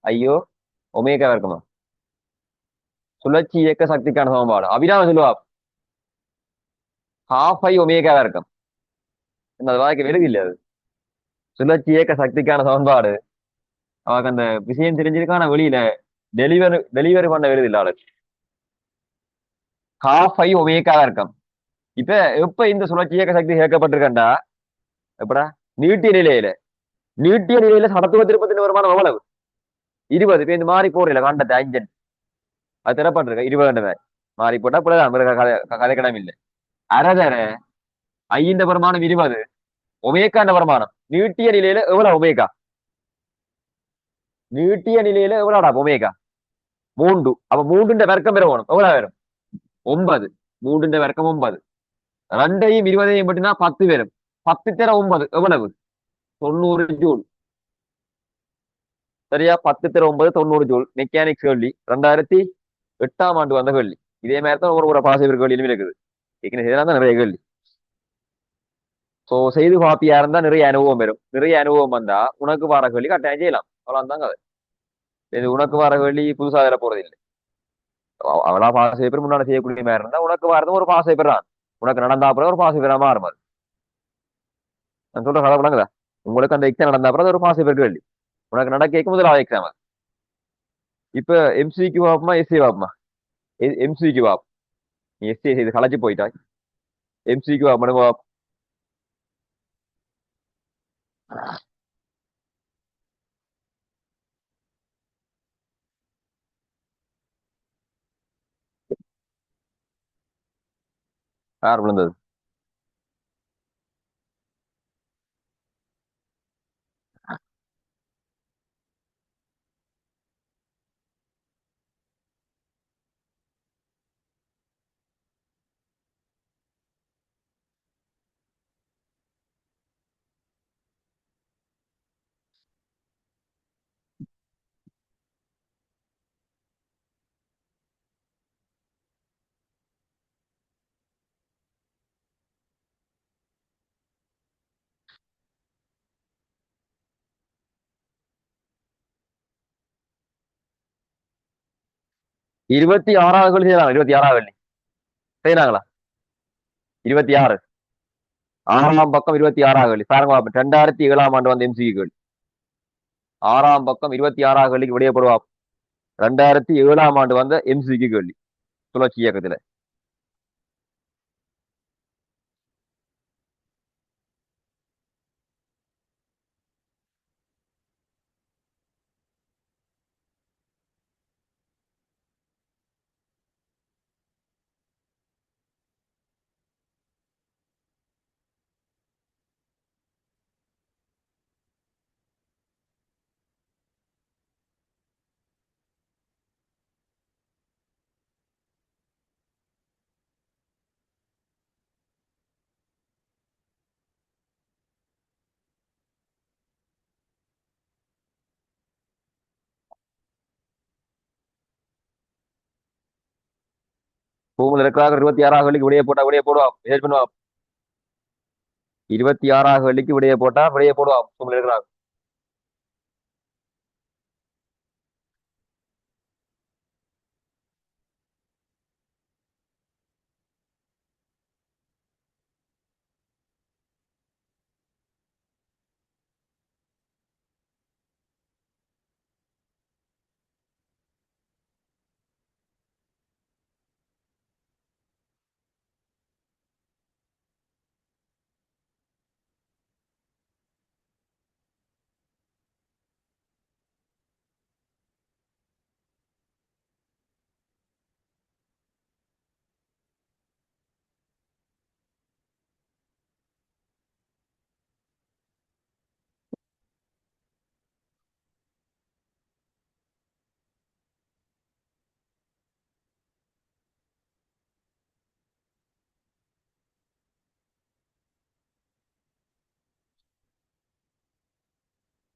Speaker 1: ஐயோ ஒமேகாவா இருக்குமா? சுழற்சி இயக்க சக்திக்கான சமன்பாடு அபிராம சொல்லுவா ஹாஃப் ஐ ஒமேகாவா இருக்கும். அது வாழ்க்கை வெறுது இல்ல. அது சுழற்சி இயக்க சக்திக்கான சமன்பாடு அவருக்கு அந்த விஷயம் தெரிஞ்சிருக்கான வெளியில டெலிவரி பண்ண வருது இல்ல ஆளு. ஹாஃப் ஐ ஒமேகாவா இருக்கும். இப்ப எப்ப இந்த சுழற்சி இயக்க சக்தி சேர்க்கப்பட்டிருக்கா எப்படா? நீட்டிய நிலையில. நீட்டிய நிலையில சடத்துவ திருப்பத்தின் வருமானம் எவ்வளவு? 20. இப்ப இந்த மாறி போறீல காண்டத்தை 5 அது திறப்பட்டிருக்க 20 மாறி போட்டா இப்பதான் கதைக்கிடம் இல்லை. அறதர ஐந்த வருமானம் 20. ஒமேகாண்ட வருமானம் நீட்டிய நிலையில எவ்வளவு ஒமேகா? நீட்டிய நிலையில எவ்வளோடா ஒமேகா? 3. அப்ப 3 வர்க்கம் பெற வேணும். எவ்வளவு வரும்? 9. 3 வர்க்கம் 9. 2ஐயும் 20ஐயும் மட்டும்தான் 10 வரும். 10 தர 9 எவ்வளவு? 90 ஜூல். சரியா? 10 தர 9 90 ஜூல். மெக்கானிக்ஸ் கேள்வி, 2008ஆம் ஆண்டு வந்த கேள்வி. இதே மாதிரி தான் ஒரு பாசிபிள் கேள்வியிலும் இருக்குது. இதெல்லாம் தான் நிறைய கேள்வி. சோ செய்து பாப்பியா இருந்தா நிறைய அனுபவம் வரும். நிறைய அனுபவம் வந்தா உனக்கு வர கேள்வி கட்டாயம் செய்யலாம். அவ்வளவுதாங்க. அது இது உனக்கு வர கேள்வி புதுசா தர போறது இல்லை. அவளா பாஸ் பேப்பர் முன்னாடி செய்யக்கூடிய மாதிரி இருந்தா உனக்கு வரதும் ஒரு பாஸ் பேப்பர் தான். உனக்கு நடந்தா அப்புறம் ஒரு பாஸ் பேப்பரா மாறும். அது நான் சொல்ற கதை விளங்குதா? உங்களுக்கு அந்த எக்ஸாம் நடந்தா அப்புறம் ஒரு பாஸ் பேப்பர் கேள்வி உனக்கு நடக்க முதலாவது எக்ஸாம். இப்ப எம்சிக்கு பார்ப்போமா எஸ்சி பார்ப்போமா? எம்சிக்கு வா. நீ எஸ்ஏ செய்து களைச்சு போயிட்டாய். எம்சிக்கு வா மனு வா. யார் விழுந்தது? 26வது கேள்வி செய்யலாம். 26வது கேள்வி செய்யறாங்களா? 26. 6ஆம் பக்கம் 26வது கேள்வி பாருங்க. 2007ஆம் ஆண்டு வந்த எம்சிக்கு கேள்வி. 6ஆம் பக்கம் 26வது கேள்விக்கு விடைய போடுவா. 2007ஆம் ஆண்டு வந்த எம்சிக்கு கேள்வி சுழற்சி இயக்கத்துல. பூமியில் இருக்கிறாங்க. 26வது கேள்விக்கு விடைய போட்டா விடைய போடுவா. மெசேஜ் பண்ணுவா. 26வது கேள்விக்கு விடைய போட்டா விடைய போடுவா. பூமியில் இருக்கிறாங்க.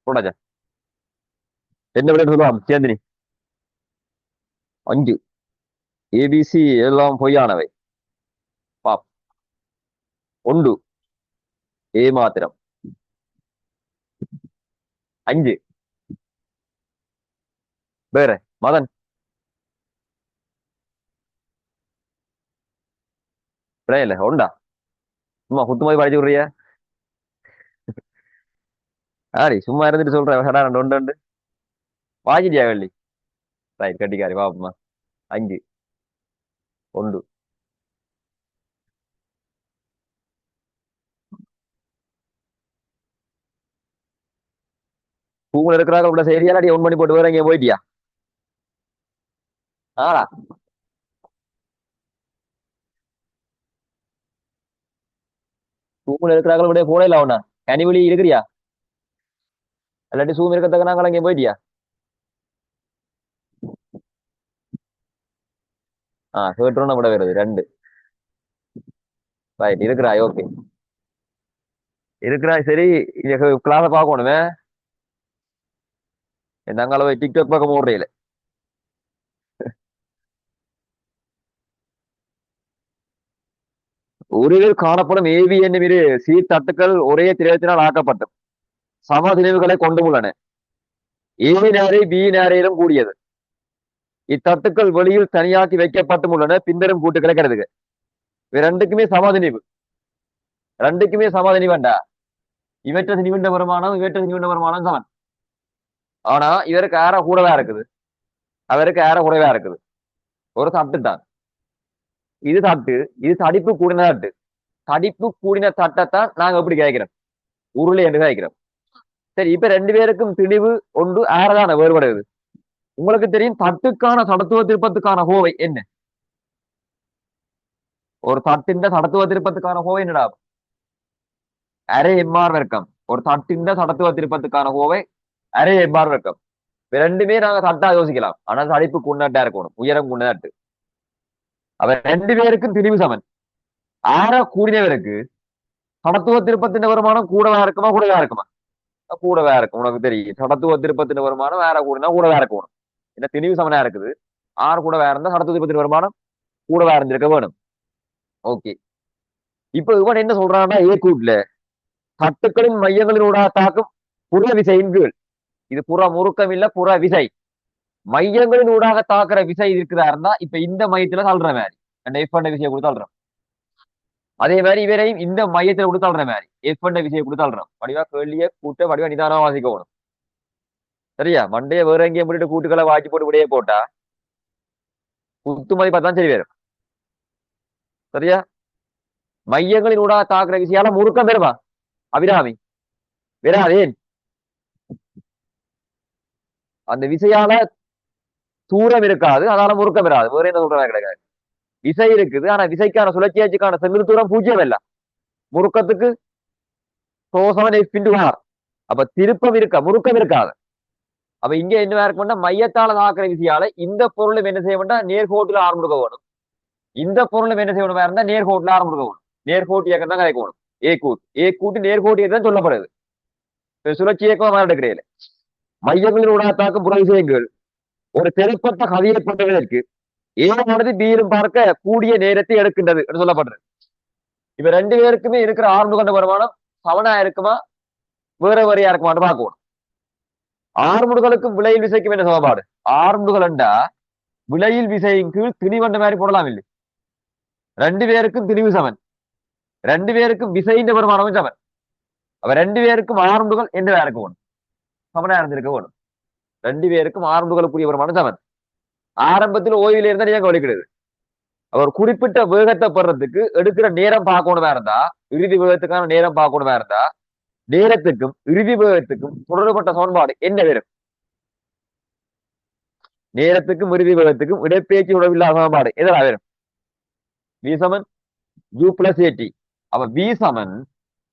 Speaker 1: போடாச்சா? என்ன விட சொல்லுவான் சேந்தினி. 5. ஏபிசி எல்லாம் பொய்யானவை. பாப். 1 ஏ மாத்திரம். 5 வேற. மதன் இல்ல உண்டா? சும்மா குத்து மாதிரி படிச்சு விடுறிய. ஆரி சும்மா இருந்துட்டு சொல்றேன். ரெண்டு ஒன்று ரெண்டு வாங்கிட்டியா வெள்ளி? ரைட் கட்டிக்காரி பாப்பமா. 5 1. பூமியில் இருக்கிறாங்க உள்ள சரியா ஒன் பண்ணி போட்டு வேற எங்கேயும் போயிட்டியா? ஆடா பூமியில் இருக்கிறாங்க விட போனே இல்ல அவனா. கனிவெளி இருக்கிறியா? இல்லாட்டி சூம் இருக்கத்தக்க நாங்கள் அங்கே போயிட்டியா? கேட்டுரும் விட வருது 2. ரைட் இருக்கிறாய். ஓகே இருக்கிறாய். சரி கிளாஸ பார்க்கணுமே. நாங்கள போய் டிக்டாக் பக்கம் ஓடுறையில. உருவில் காணப்படும் ஏவி என்னும் இரு சீர்தட்டுக்கள் ஒரே திரவத்தினால் ஆக்கப்பட்டும் சம திணிவுகளை கொண்டும் உள்ளன. ஏ நேரை பி நேரையிலும் கூடியது. இத்தட்டுக்கள் வெளியில் தனியாக்கி வைக்கப்பட்டும் உள்ளன பின்வரும் கூட்டுகளை கிடைக்குது. இவை ரெண்டுக்குமே சமதிணிவு. ரெண்டுக்குமே சமதிணிவண்டா. இவற்ற திணிவின்ற வருமானம் இவற்ற திணிவின்ற வருமானம் சமன். ஆனா இவருக்கு ஆற கூடவா இருக்குது, அவருக்கு ஆற குறைவா இருக்குது. ஒரு தட்டு தான். இது தட்டு, இது தடிப்பு கூடின தட்டு. தடிப்பு கூடின தட்டைத்தான் நாங்க எப்படி கேட்கிறோம், உருளை என்று கேட்கிறோம். சரி, இப்ப ரெண்டு பேருக்கும் திணிவு ஒன்று ஆறதான வேறுபடுது. உங்களுக்கு தெரியும் தட்டுக்கான சடத்துவ திருப்பத்துக்கான கோவை என்ன? ஒரு தட்டின் சடத்துவ திருப்பத்துக்கான கோவை என்னடா? அரை எம்ஆர் வர்க்கம். ஒரு தட்டின் சடத்துவ திருப்பத்துக்கான கோவை அரை எம்ஆர் வர்க்கம். ரெண்டுமே நாங்க தட்டா யோசிக்கலாம், ஆனா தடிப்பு குன்னட்டா இருக்கணும், உயரம் குன்னட்டு. அவ ரெண்டு பேருக்கும் திணிவு சமன். ஆற கூடினவருக்கு சடத்துவ திருப்பத்தின் வருமானம் கூடவா இருக்குமா கூடவா இருக்குமா? கூடவா இருக்கும். உனக்கு தெரியும் சடத்துவ திருப்பத்தின் வருமானம் வேற கூடினா கூடவா இருக்கணும். என்ன திணிவு சமனா இருக்குது, ஆறு கூட வேற இருந்தா சடத்துவ திருப்பத்தின் வருமானம் கூடவா இருந்திருக்க வேணும். ஓகே, இப்ப இவன் என்ன சொல்றான்னா ஏ கூட்ல தட்டுக்களின் மையங்களினூடா தாக்கும் புற விசையின் கீழ், இது புற முறுக்கம் இல்ல புற விசை, மையங்களின் ஊடாக தாக்குற விசை இருக்குதா இருந்தா இப்ப இந்த மையத்துல தள்ளுற மாதிரி எஃப் பண்ண விசையை கொடுத்து தள்ளுறோம். அதே மாதிரி இவரையும் இந்த மையத்துல கொடுத்து தள்ளுற மாதிரி எஃப் பண்ண விசையை கொடுத்து தள்ளுறோம். வடிவா கேள்விய கூட்ட வடிவா நிதானமா வாசிக்கணும். சரியா? மண்டைய வேற எங்கேயும் போட்டு கூட்டுக்களை வாக்கி போட்டு விடையே போட்டா குத்து மதிப்பா தான் சரி வரும். சரியா? மையங்களின் ஊடாக தாக்குற விசையால முறுக்கம் பெறுமா அபிராமி? வராதேன். அந்த விசையால தூரம் இருக்காது, அதனால முறுக்கம் வராது. வேற என்ன சொல்றாங்க கிடையாது. விசை இருக்குது, ஆனா விசைக்கான சுழற்சியாச்சுக்கான செங்குத்து தூரம் பூஜ்ஜியம் இல்ல. முறுக்கத்துக்கு அப்ப திருப்பம் இருக்க முறுக்கம் இருக்காது. அப்ப இங்க என்ன இருக்கும்னா மையத்தால தாக்குற விசையால இந்த பொருளும் என்ன செய்ய வேண்டாம், நேர்கோட்டுல ஆரம்பிக்க வேணும். இந்த பொருளும் என்ன செய்யணும் இருந்தா நேர்கோட்டுல ஆரம்பிக்க வேணும். நேர்கோட்டு இயக்கம் தான் கிடைக்கணும். ஏ கூட்டு நேர்கோட்டு இயக்கம் சொல்லப்படுது. சுழற்சி இயக்கம் எடுக்கிறேன். மையங்களின் ஊடாக தாக்கும் புற விஷயங்கள் ஒரு தெளிப்பட்ட கவியை கொண்டதற்கு ஏமானது பீரும் பார்க்க கூடிய நேரத்தை எடுக்கின்றது என்று சொல்லப்படுறது. இப்ப ரெண்டு பேருக்குமே இருக்கிற ஆரம்பு கொண்ட வருமானம் சமனா இருக்குமா வேற வேறையா இருக்குமான்னு பார்க்கணும். ஆறுமுடுகளுக்கும் விலையில் விசைக்கும் என்ன சமன்பாடு? ஆறுமுடுகள் என்றா விலையில் விசையின் கீழ் திணிவண்ட மாதிரி போடலாம் இல்லை. ரெண்டு பேருக்கும் திணிவு சமன், ரெண்டு பேருக்கும் விசையின் வருமானமும் சமன். அப்ப ரெண்டு பேருக்கும் ஆறுமுடுகள் என்ன இருக்க வேணும், சமனா இருந்திருக்க வேணும். ரெண்டு பேருக்கும் ஆறுமுடுகளுக்குரிய வருமானம் சமன். ஆரம்பத்தில் ஓய்வில் இருந்தா நீங்க வலிக்கிறது. அவர் குறிப்பிட்ட வேகத்தை பெறதுக்கு எடுக்கிற நேரம் பார்க்கணுமா இருந்தா, இறுதி வேகத்துக்கான நேரம் பார்க்கணுமா இருந்தா, நேரத்துக்கும் இறுதி வேகத்துக்கும் தொடர்பட்ட சமன்பாடு என்ன வரும்? நேரத்துக்கும் இறுதி வேகத்துக்கும் இடப்பெயர்ச்சி உறவில்லாத சமன்பாடு எதனா வரும்? வி சமன் யூ பிளஸ் ஏடி. அப்ப வி சமன்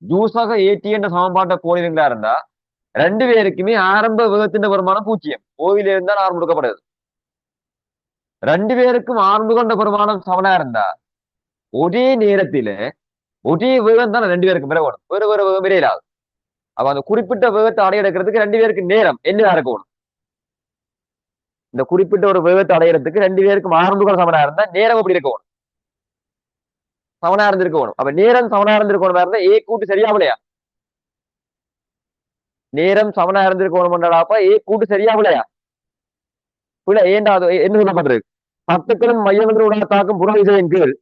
Speaker 1: ஜூஸாக ஏடி என்ற சமன்பாட்டை போனீங்களா இருந்தா ரெண்டு பேருக்குமே ஆரம்ப வேகத்தின் வருமானம் பூஜ்ஜியம். ஓவில இருந்தால் ஆரம்பிக்கப்படுது. ரெண்டு பேருக்கும் ஆரம்பு கொண்ட வருமானம் சமனா இருந்தா ஒரே நேரத்தில ஒரே வேகம் தான் ரெண்டு பேருக்கு பிறகு வேற வேற வேகம் விரையிலாது. அப்ப அந்த குறிப்பிட்ட வேகத்தை அடையெடுக்கிறதுக்கு ரெண்டு பேருக்கு நேரம் என்ன இருக்கணும்? இந்த குறிப்பிட்ட ஒரு வேகத்தை அடையிறதுக்கு ரெண்டு பேருக்கும் ஆரம்புகள் சமனா இருந்தா நேரம் எப்படி இருக்கணும்? சமனா இருந்திருக்கணும். அப்ப நேரம் சமனா இருந்திருக்கணும் இருந்தா ஏ கூட்டு சரியாகலையா? நேரம் சமனா இருந்திருக்கணும் ஏ கூட்டு சரியாகலையா? இல்ல ஏண்டா அது என்ன சொல்லப்படுறது? சத்துக்களும் மையங்களுடன் தாக்கும் புற விசையின் கீழ்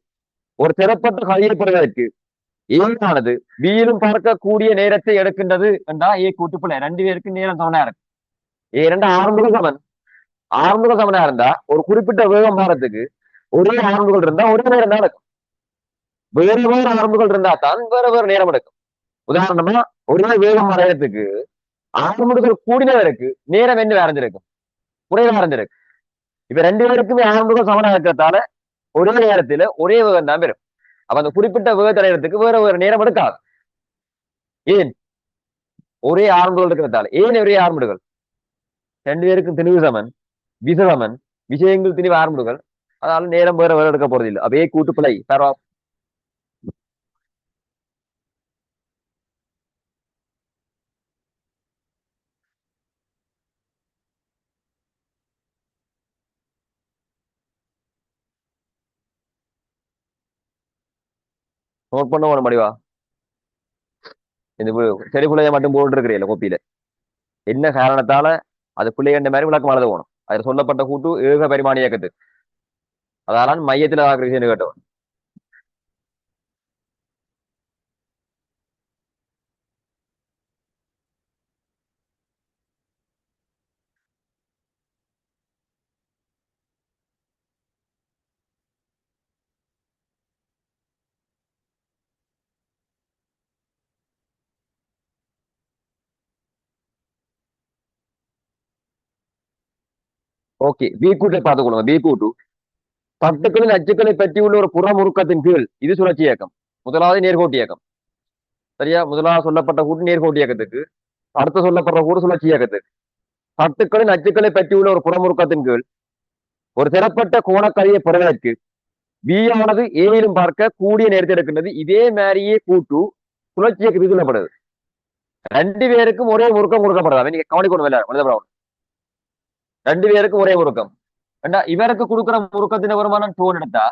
Speaker 1: ஒரு திறப்பட்ட கதையை பெறுவதற்கு ஏழானது வீலும் பார்க்கக்கூடிய நேரத்தை எடுக்கின்றது என்றா ஏ கூட்டு பிள்ளை ரெண்டு பேருக்கு நேரம் சமனா இருக்கு. இரண்டு ஆரம்புகள் சமன். ஆரம்புகள் சமனா இருந்தா ஒரு குறிப்பிட்ட வேகம் மாறத்துக்கு ஒரே ஆரம்புகள் இருந்தா ஒரே நேரம் தான் நடக்கும். வேறு வேறு ஆரம்புகள் இருந்தா தான் வேற வேறு நேரம் எடுக்கும். உதாரணமா ஒரே வேகம் அடையறதுக்கு ஆரம்புகள் கூடினவருக்கு நேரம் என்ன வரைஞ்சிருக்கும், குறைவா வரைஞ்சிருக்கு. இப்ப ரெண்டு பேருக்குமே ஆரம்புகள் சமனா இருக்கிறதால ஒரே நேரத்துல ஒரே வேகம் தான் பெறும். அப்ப அந்த குறிப்பிட்ட வேகத்தை அடையறதுக்கு வேற ஒரு நேரம் எடுக்காது. ஏன்? ஒரே ஆரம்புகள் இருக்கிறதால. ஏன் ஒரே ஆரம்புகள்? ரெண்டு பேருக்கும் திணிவு சமன், விசமன், விஷயங்கள் திணிவு ஆரம்புகள், அதனால நேரம் வேற வேற எடுக்க போறது இல்லை. அப்படியே கூட்டு பிழை பரவா. நோட் பண்ண ஒரு முடிவா இந்த சரி பிள்ளைய மட்டும் போட்டு இருக்கிறீங்க கோப்பியில என்ன காரணத்தால அது பிள்ளை கண்ட மாதிரி விளக்கம் எழுத போகணும். அதில் சொல்லப்பட்ட கூட்டு ஏக பரிமாண இயக்கத்து, அதனால மையத்தில் ஆகிற விஷயம் கேட்டோம். ஓகே, பி கூட்டை பார்த்துக்கொள்ளுங்க. பி கூட்டு தட்டுக்களின் அச்சுக்களை பற்றியுள்ள ஒரு புறமுறுக்கத்தின் கீழ் இது சுழற்சி இயக்கம். முதலாவது நேர்கோட்டு இயக்கம். சரியா? முதலாவது சொல்லப்பட்ட கூட்டு நேர்கோட்டு இயக்கத்துக்கு, அடுத்து சொல்லப்படுற கூடு சுழற்சி இயக்கத்துக்கு. தட்டுக்களின் அச்சுக்களை பற்றியுள்ள ஒரு புறமுறுக்கத்தின் கீழ் ஒரு திறப்பட்ட கோணக்கரையை பெறுவதற்கு பி ஆனது ஏயிலும் பார்க்க கூடிய நேரத்தை எடுக்கின்றது. இதே மாதிரியே கூட்டு சுழற்சி இயக்க விதிக்கப்படுது. ரெண்டு பேருக்கும் ஒரே முறுக்கம் கொடுக்கப்படுது. நீங்க கவனிக்கணும் எல்லாரும். ரெண்டு பேருக்கும் ஒரே முறுக்கம். இவருக்கு கொடுக்குற முறுக்கத்தின் வருமானம் டோன் எடுத்தா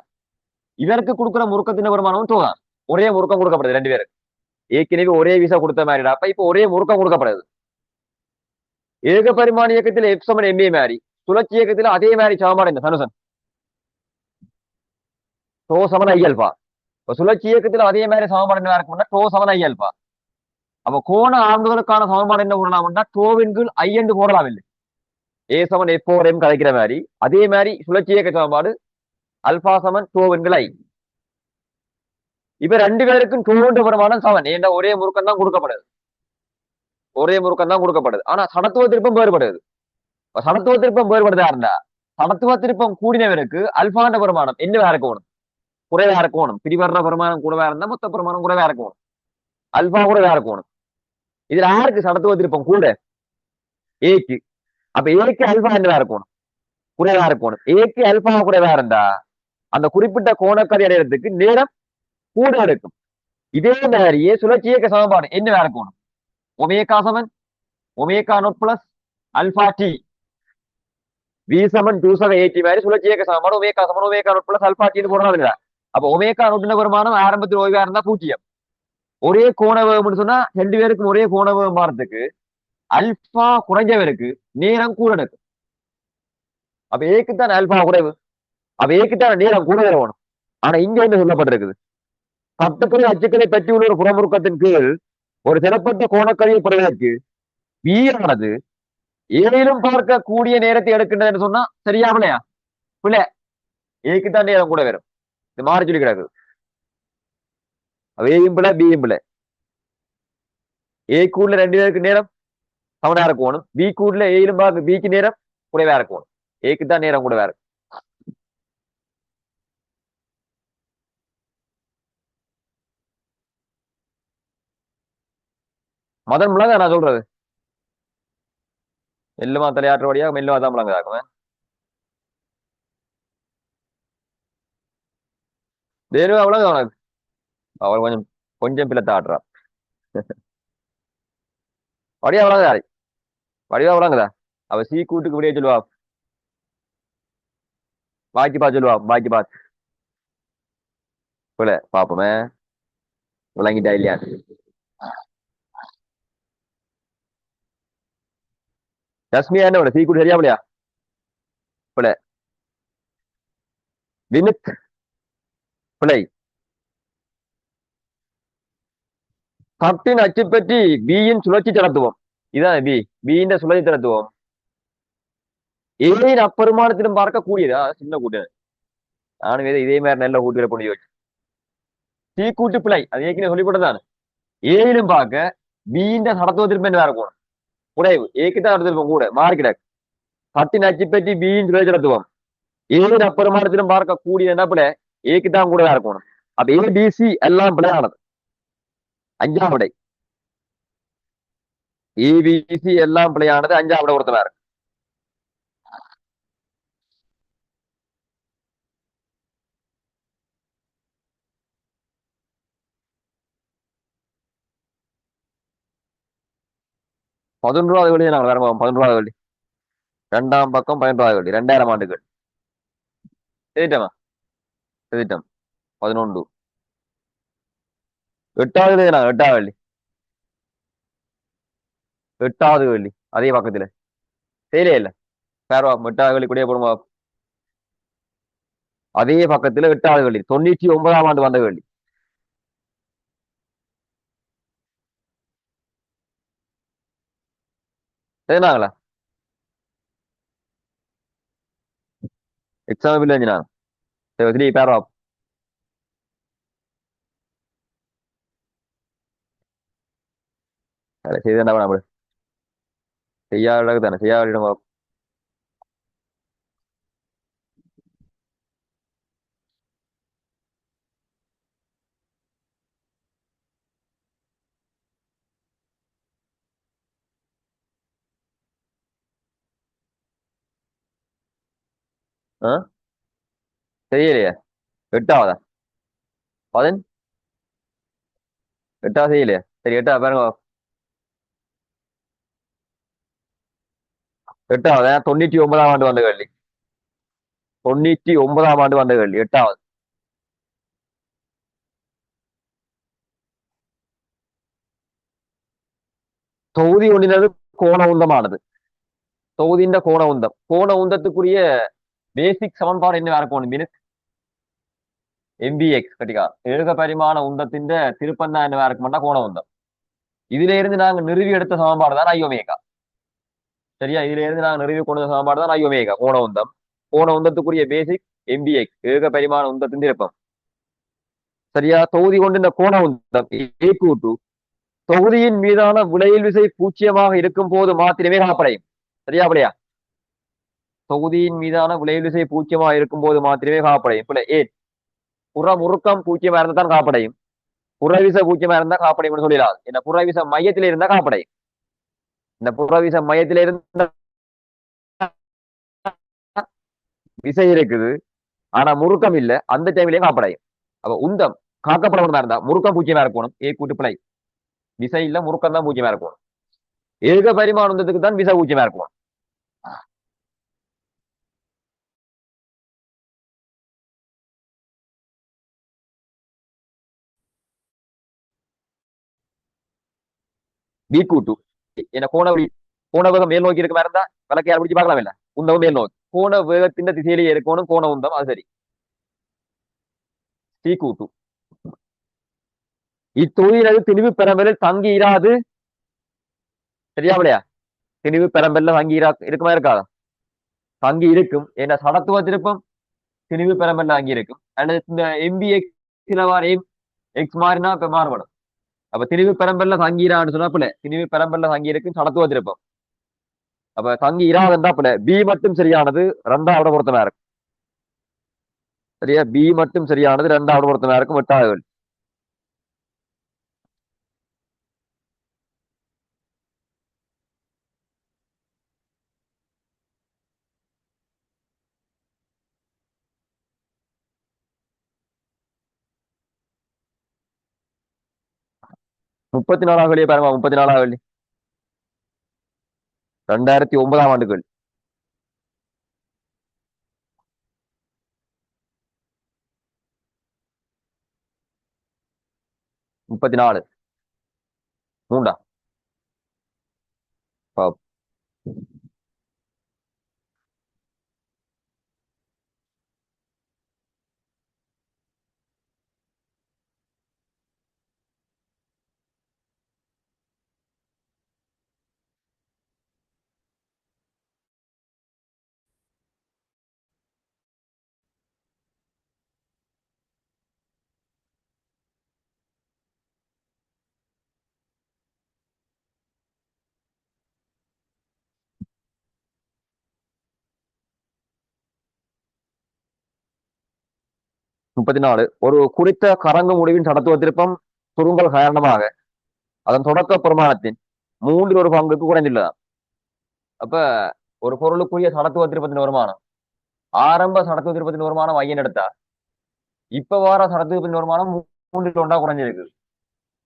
Speaker 1: இவருக்கு கொடுக்குற முறுக்கத்தின் வருமானமும் டோ தான். ஒரே முறுக்கம் கொடுக்கப்படுது ரெண்டு பேருக்கு. ஏற்கனவே ஒரே விசா கொடுத்த மாதிரி அப்ப இப்ப ஒரே முறுக்கம் கொடுக்கப்படுது. ஏக பரிமாண இயக்கத்தில் எப் சமன் எம்ஏ மாதிரி சுழற்சி இயக்கத்தில் அதே மாதிரி சமன்பாடு என்ன சனுசன் டோ சமன் ஐ அல்பா. இப்ப சுழற்சி இயக்கத்தில் அதே மாதிரி சமன்பாடு என்ன இருக்கும்னா டோ சமன் ஐ அல்பா. அப்ப கோண ஆண்டுகளுக்கான சமன்பாடு என்ன போடலாம்னா டோவின் கீழ் ஐ என்று போடலாம் இல்லை. ஏ சமன் எப் ஓர் எம் கதைக்கிற மாதிரி அதே மாதிரி சுழற்சி இயக்க சமன்பாடு அல்பா சமன் டோவின் கீழ் ஐ. இப்ப ரெண்டு பேருக்கும் டோன்ற வருமானம் சமன். ஏன்டா ஒரே முறுக்கம் தான் கொடுக்கப்படுது. ஒரே முறுக்கம் தான் கொடுக்கப்படுது. ஆனா சடத்துவ திருப்பம் வேறுபடுது. சடத்துவ திருப்பம் வேறுபடுதா இருந்தா சடத்துவ திருப்பம் கூடினவருக்கு அல்பாண்ட வருமானம் என்னவா இருக்கணும்? குறைவா இருக்கணும். பிரிவர்ற வருமானம் கூடவா இருந்தா மொத்த வருமானம் கூடவா இருக்கணும். அல்பா கூடவா இருக்கணும். இதுல யாருக்கு சடத்துவ திருப்பம் கூட? ஏக்கு. அப்ப ஏக்கு அல்பா என்னவா இருக்கணும்? குறைவா இருக்கணும். ஏக்கு அல்பா குறைவா இருந்தா அந்த குறிப்பிட்ட கோணக்கரை அடையறதுக்கு நேரம் கூட இருக்கும். இதே மாதிரியே சுழற்சி இயக்க சமன்பாடு என்னவா இருக்கணும்? ஒமேகா சமன் omega naught plus alpha t வி சமன் 280 மாதிரி சுழற்சி இயக்க சமன்பாடு ஒமேகா சமன் ஒமேகா நோட் பிளஸ் அல்பா டின்னு போடுறாங்க. அப்ப ஒமேகா நோட்டின வருமானம் ஆரம்பத்தில் ஓய்வா இருந்தா 0. ஒரே கோண வேகம்னு சொன்னா ரெண்டு பேருக்கும் ஒரே கோண வேகம் மாறதுக்கு அல்பா குறைஞ்சவருக்கு நேரம் கூட எடுக்கும். அப்ப ஏக்குத்தான் அல்பா குறைவு. அப்ப ஏக்குத்தான் நேரம் கூட வேணும். ஆனா இங்க என்ன சொல்லப்பட்டிருக்குது? சட்டப்படி அச்சுக்களை பற்றி உள்ள ஒரு புறமுறுக்கத்தின் கீழ் ஒரு சிறப்பற்ற கோணக்கரையை பெறுவதற்கு வீரானது ஏழிலும் பார்க்க கூடிய நேரத்தை எடுக்கின்றதுன்னு சொன்னா சரியா பிள்ளையா? பிள்ளை ஏக்குத்தான் நேரம் கூட வரும். இது மாறி சொல்லி கிடக்குது. ஏயும் பிள்ளை பியும் பிள்ளை. ஏ கூடுல ரெண்டு பேருக்கு நேரம் சமனா இருக்கணும். பி கூடுல ஏயிலும் பார்க்க பிக்கு நேரம் குறைவா இருக்கணும். ஏக்கு தான் நேரம் கூட வேற. மதன் முழங்க நான் சொல்றது மெல்லுமா தலையாற்ற வழியா மெல்லுமா தான் முழங்குதாக்குவேன். வேறு அவ்வளவு அவனுக்கு அவள் கொஞ்சம் கொஞ்சம் பிள்ளை ஆடுறா. வடிவா வழங்குதா? வடிவா வழங்குதா? அவ சீ கூட்டுக்கு விடிய சொல்லுவா. பாக்கி பா சொல்லுவா. பாக்கி பா பிள்ளை பாப்போமே விளங்கிட்டா இல்லையா? ரஷ்மியா என்ன சீ கூட்டு சரியா பிள்ளையா? பிள்ளை விமித் பிள்ளை கட்டின் அச்சு பற்றி பியின் சுழற்சி தரத்துவம். இதான் பியின் சுழற்சி தரத்துவம் ஏன் அப்பெருமானத்திலும் பார்க்க கூடியதா சின்ன கூட்டு. நானும் இதே மாதிரி நல்ல கூட்டுகளை கொண்டு வச்சு சீ கூட்டு பிள்ளை அது ஏற்கனவே சொல்லிப்பட்டதான். ஏயிலும் பார்க்க பியின் சடத்துவத்திற்கு என்ன இருக்கும்? குறைவு. ஏக்குத்தான் நடத்திருப்போம் கூட மாறி கிடக்கு. கட்டின் அச்சு பற்றி பியின் சுழற்சி தரத்துவம் ஏன் அப்பெருமானத்திலும் பார்க்க கூடிய என்ன பிள்ளை? ஏக்குத்தான் கூட இருக்கணும். அப்ப ஏபிசி எல்லாம் பிள்ளையானது. அஞ்சாம் விடை ஏபிசி எல்லாம் பிள்ளையானது. அஞ்சாம் விடை ஒருத்தனா இருக்கு. பதினொன்றாவது வழி நாங்கள் வேற 11வது வழி ரெண்டாம் பக்கம் 11வது வழி 2000 ஆண்டுகள் எழுதிட்டமா எழுதிட்டோம். 11 எட்டாவது நான் எட்டாவது வள்ளி எட்டாவது வள்ளி அதே பக்கத்துல செய்யலே இல்ல பேரவா எட்டாவது வள்ளி கூடயே போடுமா? அதே பக்கத்துல எட்டாவது வள்ளி 99ஆம் ஆண்டு வந்த வள்ளி. சரினாங்களா? எக்ஸாம் இல்லை நான் சரி பேரவா செய்தா செய்யாத தானே செய்யாத தெரியலையே. எட்டாவதா? பதின் எட்டாவது செய்யலையே. சரி, எட்டாவது பாருங்க. எட்டாவது 99ஆம் ஆண்டு வந்த கேள்வி. 99ஆம் ஆண்டு வந்த கேள்வி, எட்டாவது. தொகுதி ஒன்றினது கோண உந்தமானது. தொகுதியின் கோண உந்தம். கோண உந்தத்துக்குரிய பேசிக் சமன்பாடு என்ன இருக்கும்? மினிட் MBX கட்டிக்கா ஏக பரிமாண உந்தத்தின் திருப்பம் தான் என்ன இருக்கும்னா கோண உந்தம். இதுல இருந்து நாங்க நிறுவி எடுத்த சமன்பாடு தான் ஐயோமேகா. சரியா? இதுல இருந்து நாங்க நிறுவி கொண்ட சமன்பாடு தான் ஐயோமேகா கோண உந்தம். கோண உந்தத்துக்குரிய பேசிக் MBX ஏக பரிமாண உந்தத்தின் திருப்பம். சரியா? தொகுதி கொண்டு இந்த கோண உந்தம் A கூட்டு தொகுதியின் மீதான விளையில் விசை பூச்சியமாக இருக்கும் போது மாத்திரமே காப்படையும். சரியா பிள்ளையா? தொகுதியின் மீதான விளையில் விசை பூச்சியமாக இருக்கும் போது மாத்திரமே காப்படையும். பிள்ளை ஏன் புற முறுக்கம் பூச்சியமா இருந்தா தான் காப்படையும். புறவிச பூச்சியமா இருந்தா காப்படையும் சொல்லிடாது. இந்த புறவிச மையத்தில இருந்தா காப்படையும். இந்த புறவிச மையத்தில இருந்த விசை இருக்குது, ஆனா முறுக்கம் இல்ல, அந்த டைம்லயும் காப்படையும். அப்ப உந்தம் காக்கப்படணும் இருந்தா முறுக்கம் பூச்சியமா இருக்கணும். கூட்டு பிழை. விசை இல்ல, முறுக்கம் தான் பூச்சியமா இருக்கணும். ஏக பரிமாண உந்தத்துக்கு தான் விசை பூச்சியமா இருக்கணும். கூட்டு என்ன கோண வேகம் மேல் நோக்கி இருக்க மாதிரி இருந்தா விளக்கையால் பிடிச்சு பார்க்கலாம் இல்ல, உந்தமும் மேல் நோக்கி கோண வேகத்தின் திசையிலேயே இருக்கணும் கோண உந்தம். அது சரி. கூட்டு இத்தொழிலது திணிவு பெறம்பலில் தங்கி இராது. சரியாவிலையா? திணிவு பெறம்பல்ல தங்கி இருக்குமா இருக்காதா? தங்கி இருக்கும். ஏன்னா சடத்துவ திருப்பம் திணிவு பெறம்பல்ல தங்கி இருக்கும். அல்லது இந்த MBX எக்ஸ் மாறினா இப்ப மாறுபடும். அப்ப திணிவு பெறம்பல்ல தங்கிரான்னு சொன்னா திணிவு பெறம்பல்ல தங்கி இருக்கும் சடத்துவ திருப்பம். அப்ப தங்கி இராதுன்றா பி மட்டும் சரியானது, ரெண்டாவோட பொருத்தமா இருக்கும். சரியா? பி மட்டும் சரியானது, ரெண்டாவோட பொருத்தமா இருக்கும். எட்டாவது 34ஆம் கேள்வியை பாருங்க. 34ஆம் கேள்வி 2009ஆம் ஆண்டு கேள்வி. 34 மூண்டா? 34 ஒரு குறித்த கறங்கு முடிவின் சடத்துவ திருப்பம் சுருங்கல் காரணமாக அதன் தொடக்க பிரமாணத்தின் மூன்றில் ஒரு பங்குக்கு குறைந்துள்ளதாம். அப்ப ஒரு பொருளுக்குரிய சடத்துவ திருப்பத்தின் வருமானம், ஆரம்ப சடத்துவ திருப்பத்தின் வருமானம் ஐயன் எடுத்தா, இப்ப வார சடத்துவ திருப்பத்தின் வருமானம் மூன்றில் ஒன்றா குறைஞ்சிருக்கு.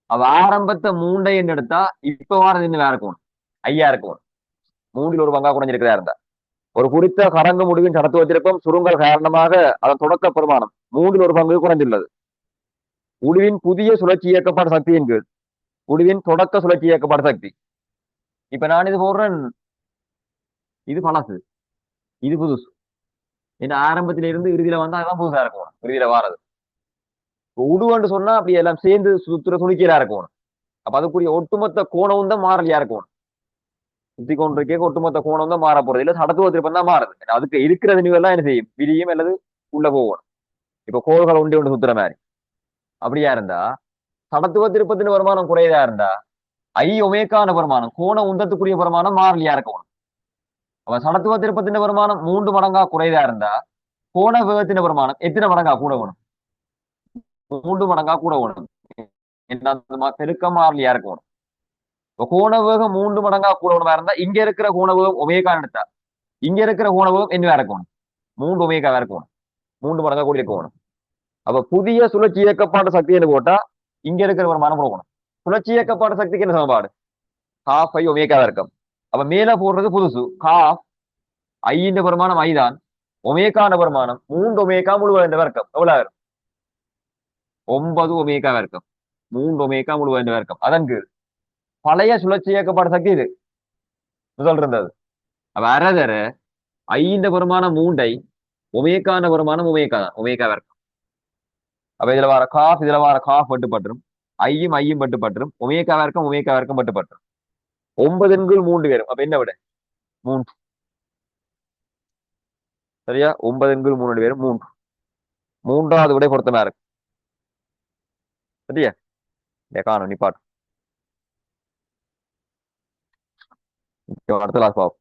Speaker 1: அவ ஆரம்பத்தை மூண்டை எடுத்தா இப்ப வாரம் இன்னும் வேற இருக்கும், ஐயா இருக்கும். மூன்றில் ஒரு பங்கா குறைஞ்சிருக்கிறதா இருந்தா ஒரு குறித்த கறங்கு முடிவின் சடத்துவ திருப்பம் சுருங்கல் காரணமாக அதன் தொடக்க பெருமானம் மூன்றில் ஒரு பங்கு குறைந்துள்ளது. உடுவின் புதிய சுழற்சி இயக்கப்பாடு சக்தியின் கீழ் உடுவின் தொடக்க சுழற்சி இயக்கப்பாடு சக்தி. இப்ப நான் இது போடுறேன், இது பழசு, இது புதுசு. இந்த ஆரம்பத்தில இருந்து இறுதியில வந்தா அதான் புதுசா இருக்கும். இறுதியில வாரது உடுவன்னு சொன்னா அப்படி எல்லாம் சேர்ந்து சுழிக்கிறா இருக்கும். அப்ப அதுக்குரிய ஒட்டுமொத்த கோணம் தான் மாறலையா இருக்கும். சுத்தி கொண்டிருக்க ஒட்டுமொத்த கோணம் தான் மாற போறது இல்ல, சடத்துவ திருப்பம் தான் மாறுது. அதுக்கு இருக்கிற நினைவெல்லாம் என்ன செய்யும்? விரியும் அல்லது உள்ள போகணும். இப்ப கோள்கள் ஒண்டி ஒன்று சுத்துற மாதிரி. அப்படியா இருந்தா சடத்துவ திருப்பத்தின் வருமானம் குறையதா இருந்தா ஒமேக்கான வருமானம் கோண உந்தத்துக்குரிய வருமானம் மாறலியா இருக்கணும். அவன் சடத்துவ திருப்பத்தின் வருமானம் 3 மடங்கா குறையதா இருந்தா கோண வேகத்தின் வருமானம் எத்தனை மடங்கா கூட வேணும்? 3 மடங்கா கூட வேணும். என்ன பெருக்கம் மாறலியா இருக்கணும். கோண வேகம் 3 மடங்கா கூட வேணுமா இருந்தா இங்க இருக்கிற கோண வேகம் ஒமேகான்னு எடுத்தா இங்க இருக்கிற கோண வேகம் என்ன இருக்கணும்? மூன்று ஒமேகாவா இருக்கணும், மூன்று மடங்கா கூடி இருக்கணும். அப்ப புதிய சுழற்சி இயக்கப்பாட்டு சக்தின்னு போட்டா இங்க இருக்கிற ஒரு மனம் போகணும். சுழற்சி இயக்கப்பாட்டு சக்திக்கு என்ன சமன்பாடு? ஹாஃப் ஐ ஒமேகாவா இருக்கும். அப்ப மேல போடுறது புதுசு, ஹாஃப் ஐயின் பெருமானம் ஐதான், ஒமேகான பெருமானம் மூன்று ஒமேகா முழுவதும் வர்க்கம் எவ்வளவு இருக்கும்? 9 ஒமேகாவா இருக்கும். மூன்று ஒமேகா முழுவதும் வர்க்கம். அதன் கீழ் பழைய சுழற்சி இயக்கப்பாடு சக்தி இது முதல் இருந்தது. அப்ப அரைதர ஐந்த பெருமானம் மூண்டை ஒமேகான பெருமானம் ஒமேகா தான், ஒமேகா வர்க்கம். அப்ப இதுல வர காஃப் இதுல வர காஃப் பட்டுப்பற்றும், ஐயும் பட்டுப்பற்றும், ஒமேகா வர்க்கம் பட்டுப்பற்றும். 9 மூன்று பேரும். அப்ப என்ன விட? மூன்று. சரியா? 9 பேரும் மூன்று. மூன்றாவது விடை பொருத்தமா இருக்கு. சரியா? காணும் நிப்பாட்டு. அடுத்த லாஸ்ட் பாவம்.